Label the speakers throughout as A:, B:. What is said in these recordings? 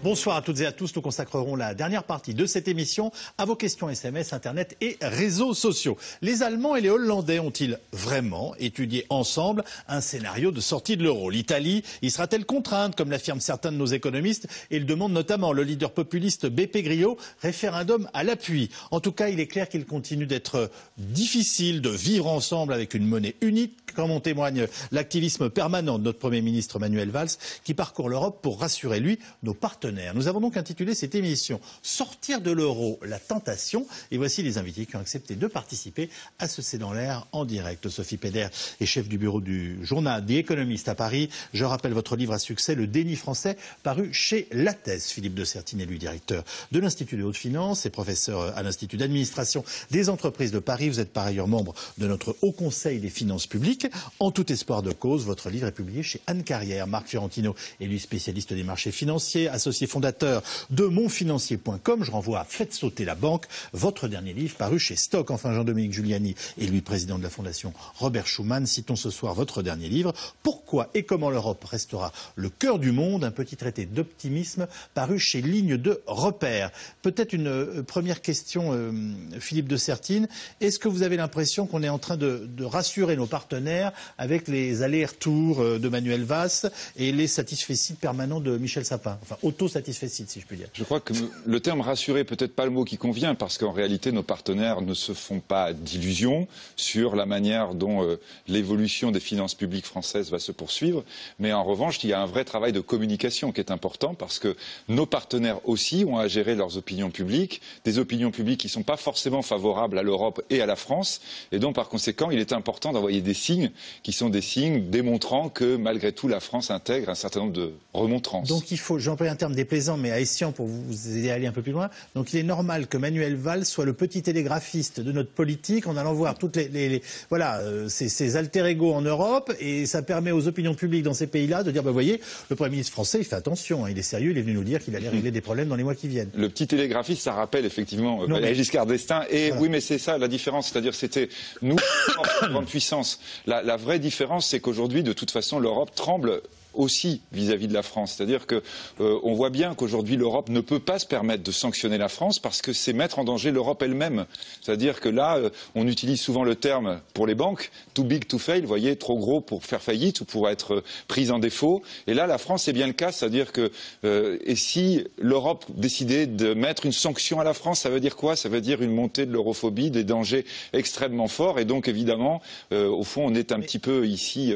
A: Bonsoir à toutes et à tous. Nous consacrerons la dernière partie de cette émission à vos questions SMS, Internet et réseaux sociaux. Les Allemands et les Hollandais ont-ils vraiment étudié ensemble un scénario de sortie de l'euro? L'Italie y sera-t-elle contrainte, comme l'affirment certains de nos économistes, et le demande notamment le leader populiste Beppe Grillo, référendum à l'appui? En tout cas, il est clair qu'il continue d'être difficile de vivre ensemble avec une monnaie unique, comme en témoigne l'activisme permanent de notre Premier ministre Manuel Valls, qui parcourt l'Europe pour rassurer, lui, nos partenaires. Nous avons donc intitulé cette émission « Sortir de l'euro, la tentation ». Et voici les invités qui ont accepté de participer à ce C'est dans l'air en direct. Sophie Pédère est chef du bureau du journal The Economist à Paris. Je rappelle votre livre à succès, Le déni français, paru chez Lattès. Philippe de Sertine est lui directeur de l'Institut des hautes finances et professeur à l'Institut d'administration des entreprises de Paris. Vous êtes par ailleurs membre de notre Haut Conseil des finances publiques. En tout espoir de cause, votre livre est publié chez Anne Carrière. Marc Fiorentino est lui spécialiste des marchés financiers, associé fondateur de monfinancier.com. Je renvoie à Faites sauter la banque, votre dernier livre paru chez Stock. Enfin, Jean-Dominique Giuliani est lui président de la fondation Robert Schuman. Citons ce soir votre dernier livre, Pourquoi et comment l'Europe restera le cœur du monde, un petit traité d'optimisme paru chez Ligne de Repère. Peut-être une première question, Philippe de Sertine. Est-ce que vous avez l'impression qu'on est en train de rassurer nos partenaires avec les allers-retours de Manuel Valls et les satisfecits permanents de Michel Sapin? Enfin, auto-satisfecits, si je puis dire.
B: Je crois que le terme rassurer peut-être pas le mot qui convient, parce qu'en réalité, nos partenaires ne se font pas d'illusions sur la manière dont l'évolution des finances publiques françaises va se poursuivre. Mais en revanche, il y a un vrai travail de communication qui est important, parce que nos partenaires aussi ont à gérer leurs opinions publiques, des opinions publiques qui ne sont pas forcément favorables à l'Europe et à la France. Et donc, par conséquent, il est important d'envoyer des signes qui sont des signes démontrant que, malgré tout, la France intègre un certain nombre de remontrances.
A: Donc il faut, j'emploie un terme déplaisant, mais à escient pour vous aider à aller un peu plus loin, donc il est normal que Manuel Valls soit le petit télégraphiste de notre politique en allant voir toutes ces alter-ego en Europe, et ça permet aux opinions publiques dans ces pays-là de dire, bah, vous voyez, le Premier ministre français, il fait attention, hein, il est sérieux, il est venu nous dire qu'il allait régler des problèmes dans les mois qui viennent.
B: Le petit télégraphiste, ça rappelle effectivement Valéry Giscard d'Estaing, et voilà. Oui, mais c'est ça la différence, c'est-à-dire c'était nous, grande puissance. La vraie différence, c'est qu'aujourd'hui, de toute façon, l'Europe tremble aussi vis-à-vis de la France. C'est-à-dire que on voit bien qu'aujourd'hui l'Europe ne peut pas se permettre de sanctionner la France, parce que c'est mettre en danger l'Europe elle-même. C'est-à-dire que là, on utilise souvent le terme pour les banques, too big to fail, vous voyez, trop gros pour faire faillite ou pour être prise en défaut. Et là, la France, c'est bien le cas. C'est-à-dire que et si l'Europe décidait de mettre une sanction à la France, ça veut dire quoi? Ça veut dire une montée de l'europhobie, des dangers extrêmement forts. Et donc, évidemment, au fond, on est un petit peu ici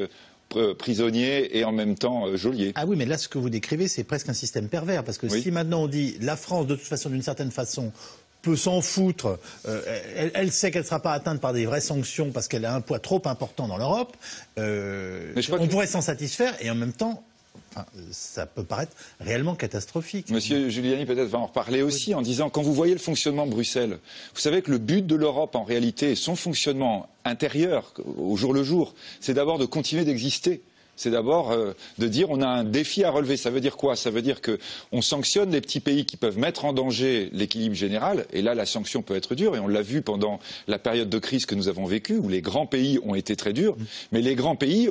B: prisonnier et en même temps geôlier. Ah
A: oui, mais là, ce que vous décrivez, c'est presque un système pervers, parce que si maintenant on dit la France, de toute façon, d'une certaine façon, peut s'en foutre, elle sait qu'elle ne sera pas atteinte par des vraies sanctions parce qu'elle a un poids trop important dans l'Europe, on pourrait s'en satisfaire, et en même temps, enfin, ça peut paraître réellement catastrophique.
B: Monsieur Giuliani peut-être va en reparler aussi, en disant, quand vous voyez le fonctionnement de Bruxelles, vous savez que le but de l'Europe en réalité, son fonctionnement intérieur au jour le jour, c'est d'abord de continuer d'exister. C'est d'abord de dire on a un défi à relever. Ça veut dire quoi? Ça veut dire qu'on sanctionne les petits pays qui peuvent mettre en danger l'équilibre général. Et là, la sanction peut être dure. Et on l'a vu pendant la période de crise que nous avons vécue, où les grands pays ont été très durs. Mais les grands pays,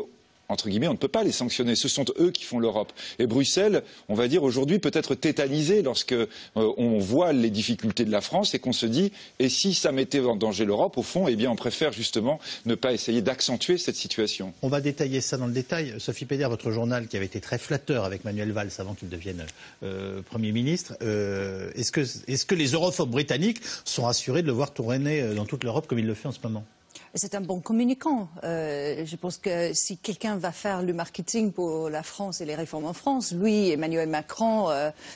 B: entre guillemets, on ne peut pas les sanctionner. Ce sont eux qui font l'Europe. Et Bruxelles, on va dire aujourd'hui, peut être tétanisé lorsque on voit les difficultés de la France et qu'on se dit, et si ça mettait en danger l'Europe, au fond, eh bien, on préfère justement ne pas essayer d'accentuer cette situation.
A: On va détailler ça dans le détail. Sophie Pédère, votre journal qui avait été très flatteur avec Manuel Valls avant qu'il devienne Premier ministre, est-ce que les europhobes britanniques sont rassurés de le voir tourner dans toute l'Europe comme il le fait en ce moment?
C: C'est un bon communicant. Je pense que si quelqu'un va faire le marketing pour la France et les réformes en France, lui et Emmanuel Macron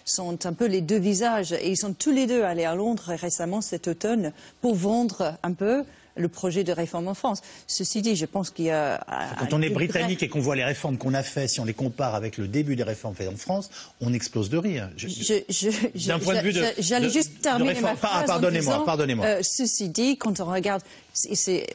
C: sont un peu les deux visages. Et ils sont tous les deux allés à Londres récemment cet automne pour vendre un peu le projet de réforme en France. Ceci dit, je pense qu'il y a...
A: Quand on est britannique et qu'on voit les réformes qu'on a faites, si on les compare avec le début des réformes faites en France, on explose de rire.
C: D'un point de vue j'allais juste terminer ma phrase.
A: Pardonnez-moi.
C: Ceci dit, quand on regarde,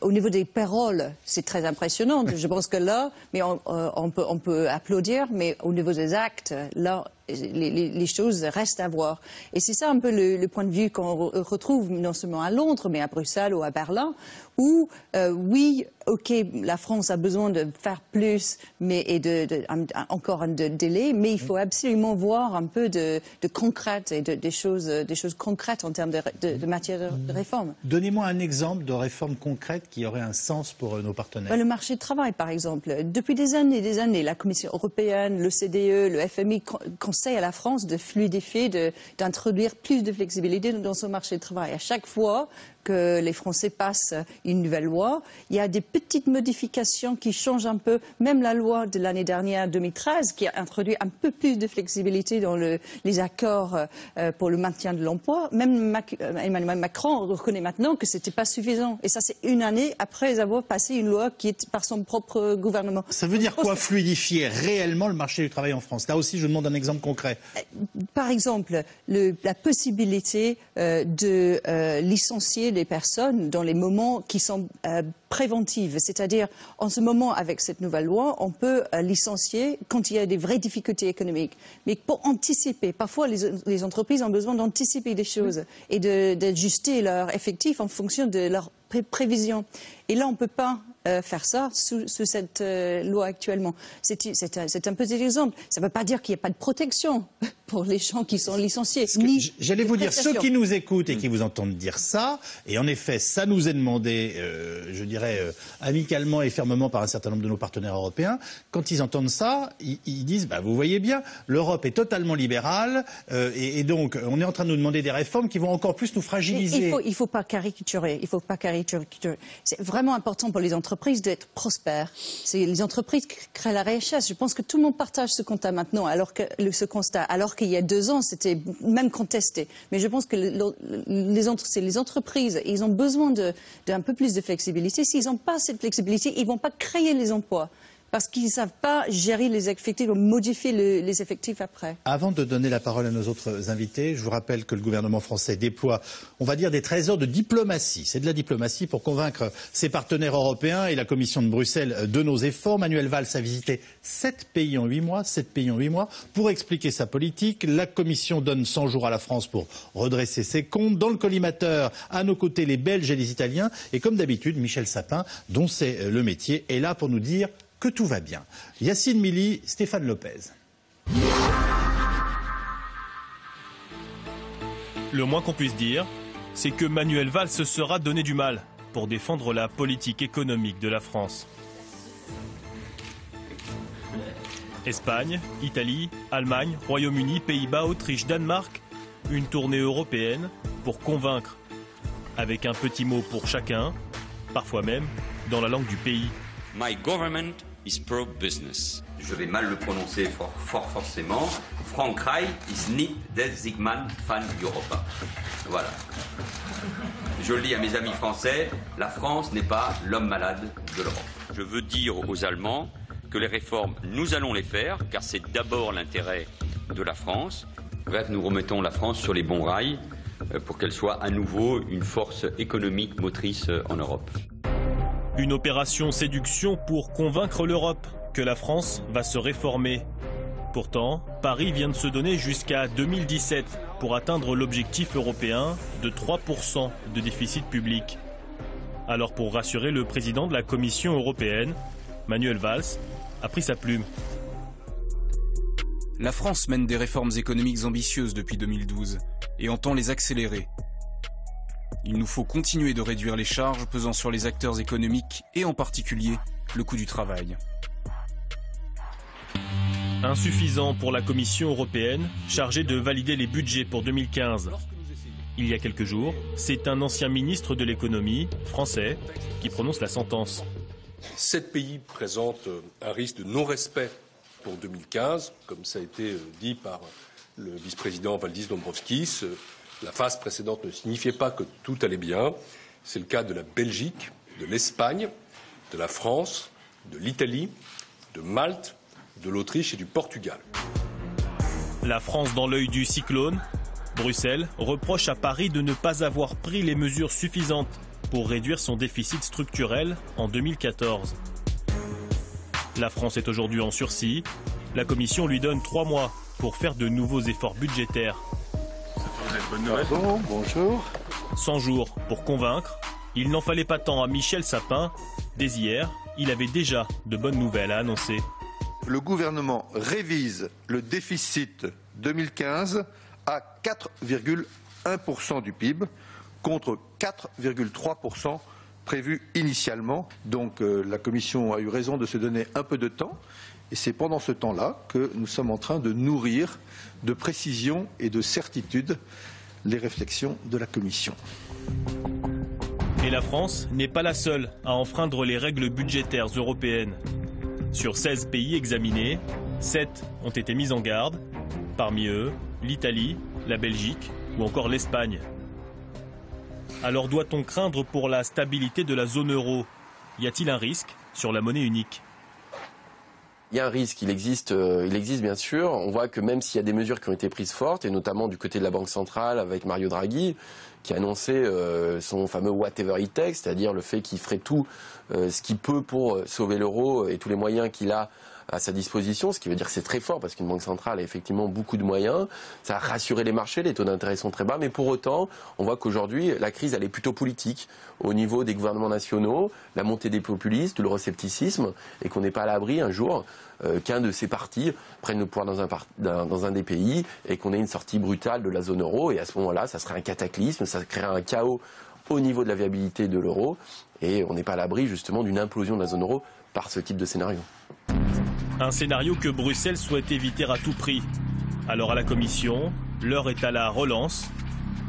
C: au niveau des paroles, c'est très impressionnant. Je pense que là, mais on peut applaudir, mais au niveau des actes, là, les choses restent à voir. Et c'est ça un peu le point de vue qu'on retrouve non seulement à Londres, mais à Bruxelles ou à Berlin, où, oui, OK, la France a besoin de faire plus, mais encore un délai, mais il faut absolument voir un peu de concrète et des choses concrètes en termes de matière de réforme.
A: Donnez-moi un exemple de réforme concrète qui aurait un sens pour nos partenaires.
C: Le marché de travail, par exemple. Depuis des années, la Commission européenne, le CDE, le FMI conseillent à la France de fluidifier, d'introduire plus de flexibilité dans son marché de travail. À chaque fois que les Français passent une nouvelle loi, il y a des petites modifications qui changent un peu. Même la loi de l'année dernière, 2013, qui a introduit un peu plus de flexibilité dans les accords pour le maintien de l'emploi. Même Emmanuel Macron reconnaît maintenant que ce n'était pas suffisant. Et ça, c'est une année après avoir passé une loi qui est par son propre gouvernement.
A: Ça veut dire quoi, fluidifier réellement le marché du travail en France? Là aussi, je demande un exemple concret.
C: Par exemple, la possibilité de licencier les personnes dans les moments qui sont préventifs. C'est-à-dire, en ce moment, avec cette nouvelle loi, on peut licencier quand il y a des vraies difficultés économiques. Mais pour anticiper, parfois les entreprises ont besoin d'anticiper des choses et d'ajuster leur effectif en fonction de leurs prévisions. Et là, on ne peut pas faire ça sous cette loi actuellement. C'est un petit exemple. Ça ne veut pas dire qu'il n'y a pas de protection pour les gens qui sont licenciés.
A: J'allais vous dire, ceux qui nous écoutent et qui vous entendent dire ça, et en effet, ça nous est demandé, je dirais, amicalement et fermement par un certain nombre de nos partenaires européens, quand ils entendent ça, ils disent, vous voyez bien, l'Europe est totalement libérale, et donc on est en train de nous demander des réformes qui vont encore plus nous fragiliser.
C: Il ne faut pas caricaturer. C'est vraiment important pour les entreprises d'être prospères. C'est les entreprises qui créent la richesse. Je pense que tout le monde partage ce constat maintenant, alors qu'il y a 2 ans, c'était même contesté. Mais je pense que c'est les entreprises, ils ont besoin d'un peu plus de flexibilité. S'ils n'ont pas cette flexibilité, ils ne vont pas créer les emplois. Parce qu'ils ne savent pas gérer les effectifs ou modifier les effectifs après.
A: Avant de donner la parole à nos autres invités, je vous rappelle que le gouvernement français déploie, on va dire, des trésors de diplomatie. C'est de la diplomatie pour convaincre ses partenaires européens et la Commission de Bruxelles de nos efforts. Manuel Valls a visité 7 pays en 8 mois, pour expliquer sa politique. La Commission donne 100 jours à la France pour redresser ses comptes. Dans le collimateur, à nos côtés, les Belges et les Italiens. Et comme d'habitude, Michel Sapin, dont c'est le métier, est là pour nous dire que tout va bien. Yacine Mili, Stéphane Lopez.
D: Le moins qu'on puisse dire, c'est que Manuel Valls se sera donné du mal pour défendre la politique économique de la France. Espagne, Italie, Allemagne, Royaume-Uni, Pays-Bas, Autriche, Danemark, une tournée européenne pour convaincre, avec un petit mot pour chacun, parfois même dans la langue du pays.
E: My government is pro-business. Je vais mal le prononcer fort forcément. Frankreich is nicht der Siegmann von Europa. Voilà. Je le dis à mes amis français, la France n'est pas l'homme malade de l'Europe. Je veux dire aux Allemands que les réformes, nous allons les faire, car c'est d'abord l'intérêt de la France. Bref, nous remettons la France sur les bons rails pour qu'elle soit à nouveau une force économique motrice en Europe.
D: Une opération séduction pour convaincre l'Europe que la France va se réformer. Pourtant, Paris vient de se donner jusqu'à 2017 pour atteindre l'objectif européen de 3% de déficit public. Alors pour rassurer le président de la Commission européenne, Manuel Valls a pris sa plume.
F: La France mène des réformes économiques ambitieuses depuis 2012 et entend les accélérer. Il nous faut continuer de réduire les charges pesant sur les acteurs économiques et en particulier le coût du travail.
D: Insuffisant pour la Commission européenne, chargée de valider les budgets pour 2015. Il y a quelques jours, c'est un ancien ministre de l'économie, français, qui prononce la sentence.
G: 7 pays présentent un risque de non-respect pour 2015, comme ça a été dit par le vice-président Valdis Dombrovskis. La phase précédente ne signifiait pas que tout allait bien. C'est le cas de la Belgique, de l'Espagne, de la France, de l'Italie, de Malte, de l'Autriche et du Portugal.
D: La France dans l'œil du cyclone. Bruxelles reproche à Paris de ne pas avoir pris les mesures suffisantes pour réduire son déficit structurel en 2014. La France est aujourd'hui en sursis. La Commission lui donne 3 mois pour faire de nouveaux efforts budgétaires.
H: Pardon, bonjour.
D: 100 jours pour convaincre. Il n'en fallait pas tant à Michel Sapin Dès hier, il avait déjà de bonnes nouvelles à annoncer.
H: Le gouvernement révise le déficit 2015 à 4,1% du PIB contre 4,3% prévu initialement. Donc la Commission a eu raison de se donner un peu de temps et c'est pendant ce temps-là que nous sommes en train de nourrir de précision et de certitude les réflexions de la Commission.
D: Et la France n'est pas la seule à enfreindre les règles budgétaires européennes. Sur 16 pays examinés, 7 ont été mis en garde. Parmi eux, l'Italie, la Belgique ou encore l'Espagne. Alors doit-on craindre pour la stabilité de la zone euro? Y a-t-il un risque sur la monnaie unique?
I: Il y a un risque, il existe bien sûr. On voit que même s'il y a des mesures qui ont été prises fortes, et notamment du côté de la Banque centrale avec Mario Draghi, qui a annoncé son fameux whatever it takes, c'est-à-dire le fait qu'il ferait tout ce qu'il peut pour sauver l'euro et tous les moyens qu'il a à sa disposition, ce qui veut dire que c'est très fort parce qu'une banque centrale a effectivement beaucoup de moyens. Ça a rassuré les marchés, les taux d'intérêt sont très bas, mais pour autant, on voit qu'aujourd'hui, la crise, elle est plutôt politique au niveau des gouvernements nationaux, la montée des populistes, l'euroscepticisme, et qu'on n'est pas à l'abri un jour qu'un de ces partis prenne le pouvoir dans un des pays et qu'on ait une sortie brutale de la zone euro. Et à ce moment-là, ça serait un cataclysme, ça créerait un chaos au niveau de la viabilité de l'euro. Et on n'est pas à l'abri justement d'une implosion de la zone euro par ce type de scénario.
D: Un scénario que Bruxelles souhaite éviter à tout prix. Alors à la Commission, l'heure est à la relance.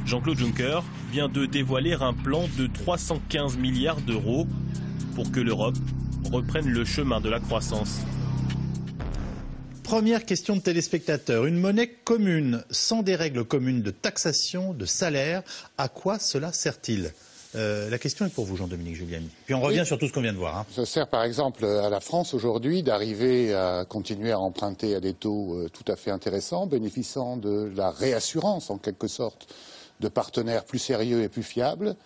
D: Jean-Claude Juncker vient de dévoiler un plan de 315 milliards d'euros pour que l'Europe reprenne le chemin de la croissance.
A: Première question de téléspectateurs. Une monnaie commune, sans des règles communes de taxation, de salaire, à quoi cela sert-il? La question est pour vous, Jean-Dominique Giuliani. Puis on revient sur tout ce qu'on vient de voir. Hein.
J: Ça sert par exemple à la France aujourd'hui d'arriver à continuer à emprunter à des taux tout à fait intéressants, bénéficiant de la réassurance en quelque sorte de partenaires plus sérieux et plus fiables,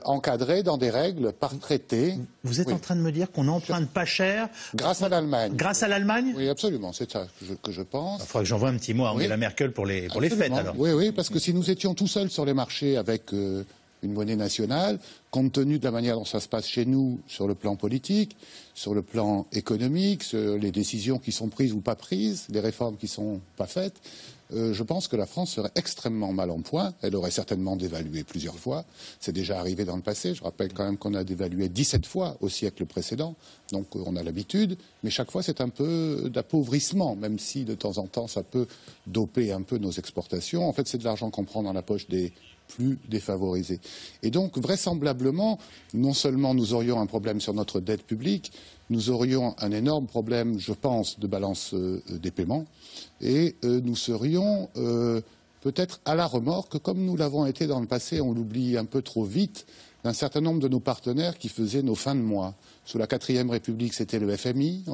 J: encadrés dans des règles par traité.
A: Vous êtes en train de me dire qu'on n'emprunte pas cher
J: grâce à l'Allemagne.
A: Grâce à l'Allemagne?
J: Oui, absolument, c'est ça que je pense.
A: Il faudra que j'envoie un petit mot à Angela Merkel pour les fêtes alors.
J: Oui, parce que si nous étions tout seuls sur les marchés avec une monnaie nationale, compte tenu de la manière dont ça se passe chez nous sur le plan politique, sur le plan économique, sur les décisions qui sont prises ou pas prises, les réformes qui sont pas faites, je pense que la France serait extrêmement mal en point. Elle aurait certainement dévalué plusieurs fois. C'est déjà arrivé dans le passé. Je rappelle quand même qu'on a dévalué 17 fois au siècle précédent. Donc on a l'habitude. Mais chaque fois, c'est un peu d'appauvrissement, même si de temps en temps, ça peut doper un peu nos exportations. En fait, c'est de l'argent qu'on prend dans la poche des plus défavorisés. Et donc, vraisemblablement, non seulement nous aurions un problème sur notre dette publique, nous aurions un énorme problème, je pense, de balance des paiements, et nous serions peut-être à la remorque, comme nous l'avons été dans le passé, on l'oublie un peu trop vite, d'un certain nombre de nos partenaires qui faisaient nos fins de mois. Sous la 4e République, c'était le FMI.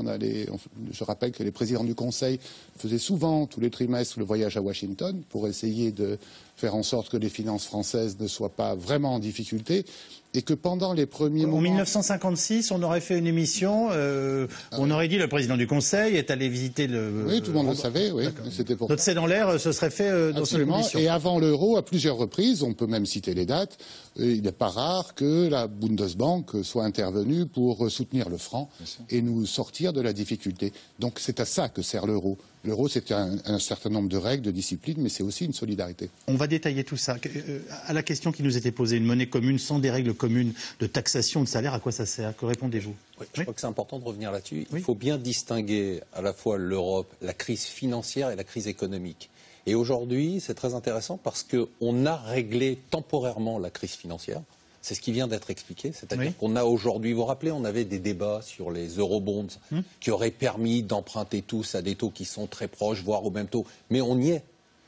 J: Je rappelle que les présidents du Conseil faisaient souvent, tous les trimestres, le voyage à Washington pour essayer de faire en sorte que les finances françaises ne soient pas vraiment en difficulté. Et que pendant les premiers moments...
A: En 1956, on aurait fait une émission, on aurait dit le président du Conseil est allé visiter le...
J: Oui, tout le monde le savait, oui. C'était pour...
A: Notre c'est dans l'air, ce serait fait dans ces conditions.
J: Et avant l'euro, à plusieurs reprises, on peut même citer les dates, il n'est pas rare que la Bundesbank soit intervenue pour soutenir le franc et nous sortir de la difficulté. Donc c'est à ça que sert l'euro. L'euro, c'est un certain nombre de règles, de disciplines, mais c'est aussi une solidarité.
A: On va détailler tout ça. À la question qui nous était posée, une monnaie commune sans des règles communes de taxation, de salaire, à quoi ça sert? Que répondez-vous?
K: Je crois que c'est important de revenir là-dessus. Il faut bien distinguer à la fois l'Europe, la crise financière et la crise économique. Et aujourd'hui, c'est très intéressant parce qu'on a réglé temporairement la crise financière. C'est ce qui vient d'être expliqué. C'est-à-dire qu'on a aujourd'hui, vous vous rappelez, on avait des débats sur les eurobonds qui auraient permis d'emprunter tous à des taux qui sont très proches, voire au même taux. Mais on y est.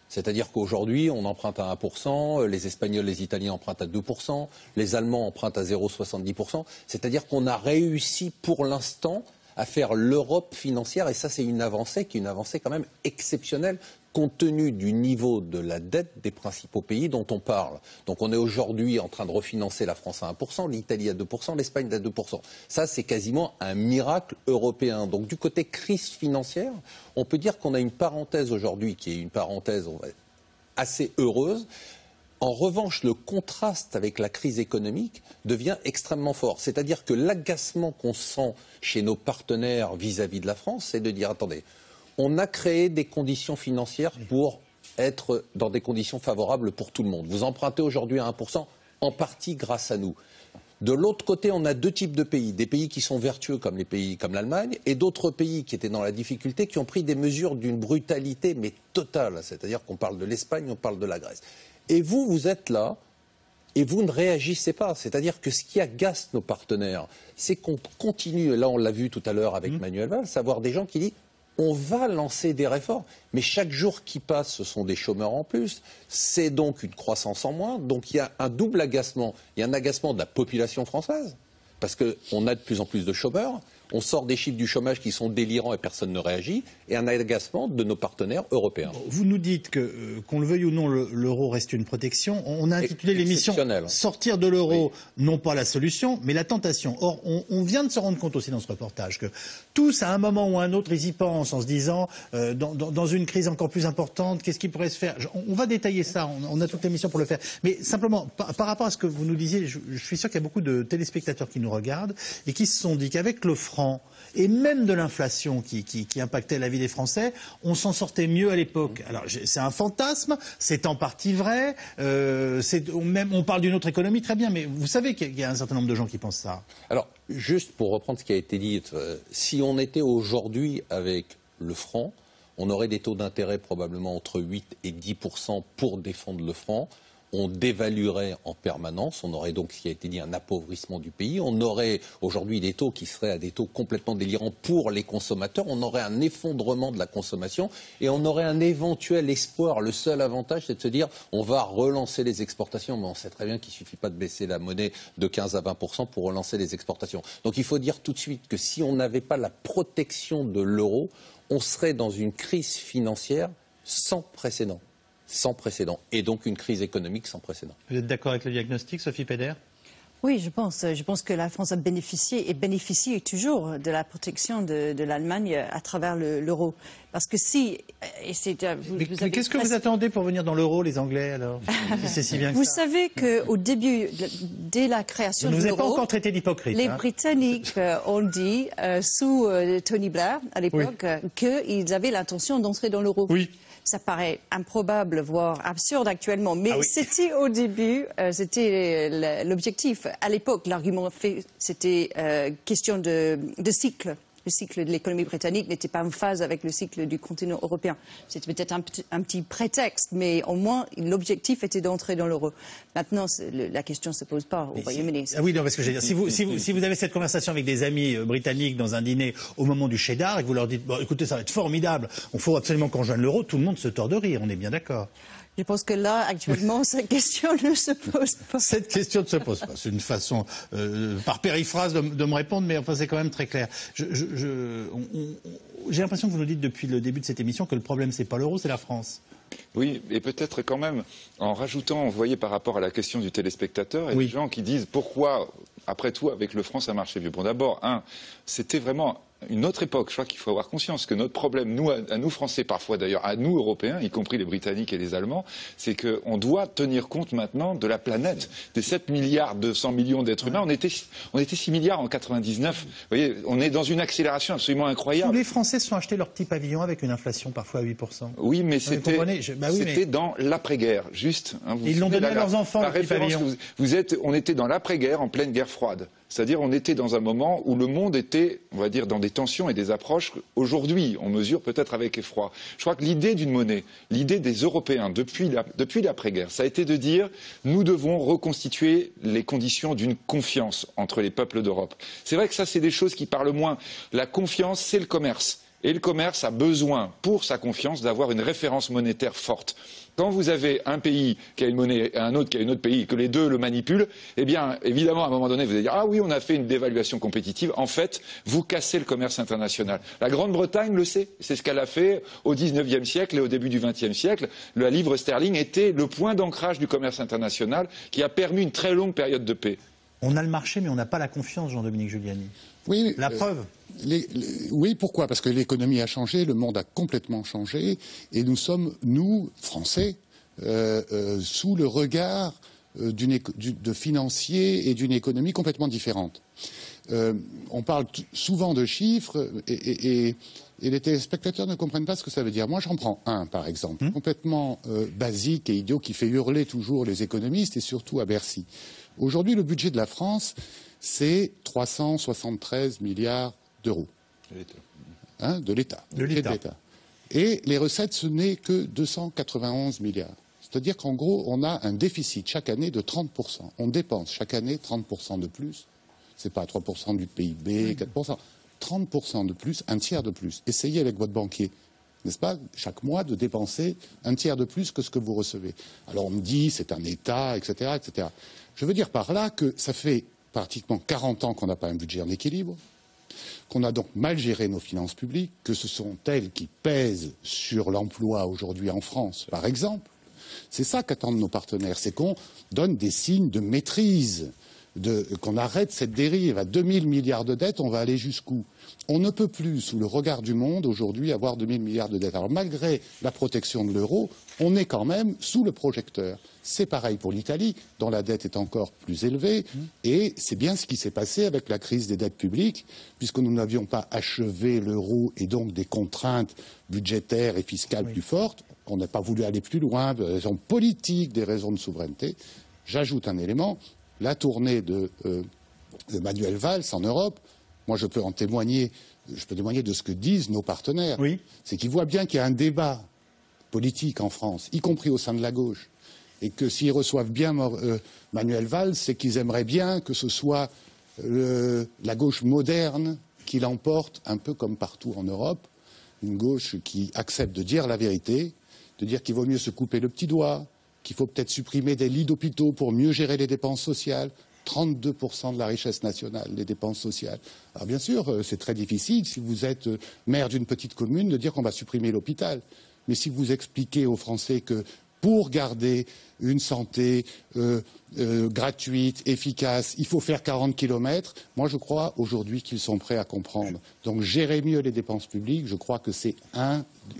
K: C'est-à-dire qu'aujourd'hui, on emprunte à 1%, les Espagnols, les Italiens empruntent à 2%, les Allemands empruntent à 0,70%. C'est-à-dire qu'on a réussi pour l'instant à faire l'Europe financière. Et ça, c'est une avancée qui est une avancée quand même exceptionnelle compte tenu du niveau de la dette des principaux pays dont on parle. Donc on est aujourd'hui en train de refinancer la France à 1%, l'Italie à 2%, l'Espagne à 2%. Ça, c'est quasiment un miracle européen. Donc du côté crise financière, on peut dire qu'on a une parenthèse aujourd'hui qui est une parenthèse assez heureuse. En revanche, le contraste avec la crise économique devient extrêmement fort. C'est-à-dire que l'agacement qu'on sent chez nos partenaires vis-à-vis de la France, c'est de dire, attendez, on a créé des conditions financières pour être dans des conditions favorables pour tout le monde. Vous empruntez aujourd'hui à 1%, en partie grâce à nous. De l'autre côté, on a deux types de pays. Des pays qui sont vertueux comme les pays comme l'Allemagne et d'autres pays qui étaient dans la difficulté, qui ont pris des mesures d'une brutalité mais totale. C'est-à-dire qu'on parle de l'Espagne, on parle de la Grèce. Et vous, vous êtes là et vous ne réagissez pas. C'est-à-dire que ce qui agace nos partenaires, c'est qu'on continue, là on l'a vu tout à l'heure avec Manuel Valls, avoir des gens qui disent on va lancer des réformes, mais chaque jour qui passe, ce sont des chômeurs en plus, c'est donc une croissance en moins, donc il y a un double agacement. Il y a un agacement de la population française, parce qu'on a de plus en plus de chômeurs, on sort des chiffres du chômage qui sont délirants et personne ne réagit, et un agacement de nos partenaires européens.
A: Vous nous dites que, qu'on le veuille ou non, l'euro reste une protection. On a intitulé l'émission « Sortir de l'euro, non pas la solution, mais la tentation ». Or, on vient de se rendre compte aussi dans ce reportage que tous, à un moment ou à un autre, ils y pensent en se disant, dans une crise encore plus importante, qu'est-ce qui pourrait se faire? On va détailler ça, on a toute l'émission pour le faire. Mais simplement, par rapport à ce que vous nous disiez, je suis sûr qu'il y a beaucoup de téléspectateurs qui nous regardent et qui se sont dit qu'avec le franc, et même de l'inflation qui impactait la vie des Français, on s'en sortait mieux à l'époque. Alors c'est un fantasme, c'est en partie vrai, on parle d'une autre économie, très bien, mais vous savez qu'il y a un certain nombre de gens qui pensent ça.
K: Alors, juste pour reprendre ce qui a été dit, si on était aujourd'hui avec le franc, on aurait des taux d'intérêt probablement entre 8 et 10% pour défendre le franc. On dévaluerait en permanence, on aurait donc, ce qui a été dit, un appauvrissement du pays, on aurait aujourd'hui des taux qui seraient à des taux complètement délirants pour les consommateurs, on aurait un effondrement de la consommation et on aurait un éventuel espoir. Le seul avantage, c'est de se dire on va relancer les exportations, mais on sait très bien qu'il ne suffit pas de baisser la monnaie de 15 à 20% pour relancer les exportations. Donc il faut dire tout de suite que si on n'avait pas la protection de l'euro, on serait dans une crise financière sans précédent. Sans précédent, et donc une crise économique sans précédent.
A: Vous êtes d'accord avec le diagnostic, Sophie Péder?
C: Oui, je pense que la France a bénéficié et bénéficie toujours de la protection de l'Allemagne à travers l'euro. Parce que si...
A: Mais qu'est-ce que vous attendez pour venir dans l'euro, les Anglais, alors? C'est si bien que
C: vous
A: ça.
C: savez qu'au début, dès la création de l'euro...
A: Vous n'avez pas encore traité d'hypocrite.
C: Les Britanniques ont dit, sous Tony Blair, à l'époque, qu'ils avaient l'intention d'entrer dans l'euro.
A: Oui.
C: Ça paraît improbable, voire absurde actuellement, mais c'était au début, c'était l'objectif. À l'époque, l'argument fait, c'était question de cycle. Le cycle de l'économie britannique n'était pas en phase avec le cycle du continent européen. C'était peut-être un petit prétexte, mais au moins l'objectif était d'entrer dans l'euro. Maintenant, la question ne se pose pas au Royaume-Uni.
A: Ah oui, non, parce que je veux dire, si vous avez cette conversation avec des amis britanniques dans un dîner au moment du cheddar et que vous leur dites, bon, écoutez, ça va être formidable, il faut absolument qu'on joigne l'euro, tout le monde se tord de rire, on est bien d'accord.
C: Je pense que là, actuellement, cette question ne se pose pas.
A: Cette question ne se pose pas. C'est une façon, par périphrase, de me répondre, mais enfin, c'est quand même très clair. J'ai l'impression que vous nous dites depuis le début de cette émission que le problème, c'est pas l'euro, c'est la France.
B: Oui, et peut-être quand même, en rajoutant, vous voyez, par rapport à la question du téléspectateur, il y a des gens qui disent pourquoi, après tout, avec le franc, ça marchait mieux. Bon, d'abord, c'était vraiment une autre époque. Je crois qu'il faut avoir conscience que notre problème, nous, à nous Français, parfois d'ailleurs, à nous Européens, y compris les Britanniques et les Allemands, c'est qu'on doit tenir compte maintenant de la planète, des 7 milliards 200 millions d'êtres humains. On était 6 milliards en 99. Vous voyez, on est dans une accélération absolument incroyable.
A: Tous les Français se sont achetés leur petit pavillon avec une inflation parfois à 8%.
B: Oui, mais c'était dans l'après-guerre, juste.
A: Ils l'ont donné à leurs enfants,
B: la
A: le petit pavillon.
B: On était dans l'après-guerre, en pleine guerre froide. C'est-à-dire, on était dans un moment où le monde était, on va dire, dans des tensions et des approches qu'aujourd'hui, on mesure peut-être avec effroi. Je crois que l'idée d'une monnaie, l'idée des Européens depuis l'après-guerre, ça a été de dire, nous devons reconstituer les conditions d'une confiance entre les peuples d'Europe. C'est vrai que ça, c'est des choses qui parlent moins. La confiance, c'est le commerce. Et le commerce a besoin, pour sa confiance, d'avoir une référence monétaire forte. Quand vous avez un pays qui a une monnaie et un autre qui a un autre pays et que les deux le manipulent, eh bien, évidemment, à un moment donné, vous allez dire « Ah oui, on a fait une dévaluation compétitive ». En fait, vous cassez le commerce international. La Grande-Bretagne le sait. C'est ce qu'elle a fait au XIXe siècle et au début du XXe siècle. La livre sterling était le point d'ancrage du commerce international qui a permis une très longue période de paix.
A: On a le marché, mais on n'a pas la confiance, Jean-Dominique Giuliani.
J: Oui,
A: la preuve.
J: Oui, pourquoi? Parce que l'économie a changé, le monde a complètement changé, et nous sommes, nous, Français, sous le regard de financiers et d'une économie complètement différente. On parle souvent de chiffres et les téléspectateurs ne comprennent pas ce que ça veut dire. Moi, j'en prends un, par exemple, complètement basique et idiot, qui fait hurler toujours les économistes et surtout à Bercy. Aujourd'hui, le budget de la France, c'est 373 milliards d'euros. De l'État. Et les recettes, ce n'est que 291 milliards. C'est-à-dire qu'en gros, on a un déficit chaque année de 30%. On dépense chaque année 30% de plus. C'est pas 3% du PIB, 4%. 30% de plus, un tiers de plus. Essayez avec votre banquier, n'est-ce pas, chaque mois de dépenser un tiers de plus que ce que vous recevez. Alors on me dit, c'est un État, etc., etc. Je veux dire par là que ça fait pratiquement 40 ans qu'on n'a pas un budget en équilibre, qu'on a donc mal géré nos finances publiques, que ce sont elles qui pèsent sur l'emploi aujourd'hui en France, par exemple. C'est ça qu'attendent nos partenaires, c'est qu'on donne des signes de maîtrise, qu'on arrête cette dérive. À 2000 milliards de dettes, on va aller jusqu'où? On ne peut plus, sous le regard du monde, aujourd'hui, avoir 2000 milliards de dettes. Alors, malgré la protection de l'euro, on est quand même sous le projecteur. C'est pareil pour l'Italie, dont la dette est encore plus élevée. Et c'est bien ce qui s'est passé avec la crise des dettes publiques, puisque nous n'avions pas achevé l'euro et donc des contraintes budgétaires et fiscales plus fortes. On n'a pas voulu aller plus loin, des raisons politiques, des raisons de souveraineté. J'ajoute un élément. La tournée de Manuel Valls en Europe, moi je peux témoigner de ce que disent nos partenaires. Oui. C'est qu'ils voient bien qu'il y a un débat politique en France, y compris au sein de la gauche, et que s'ils reçoivent bien Manuel Valls, c'est qu'ils aimeraient bien que ce soit la gauche moderne qui l'emporte, un peu comme partout en Europe, une gauche qui accepte de dire la vérité, de dire qu'il vaut mieux se couper le petit doigt, qu'il faut peut-être supprimer des lits d'hôpitaux pour mieux gérer les dépenses sociales. 32% de la richesse nationale, les dépenses sociales. Alors bien sûr, c'est très difficile, si vous êtes maire d'une petite commune, de dire qu'on va supprimer l'hôpital. Mais si vous expliquez aux Français que pour garder une santé gratuite, efficace, il faut faire 40 kilomètres, moi je crois aujourd'hui qu'ils sont prêts à comprendre. Donc gérer mieux les dépenses publiques, je crois que c'est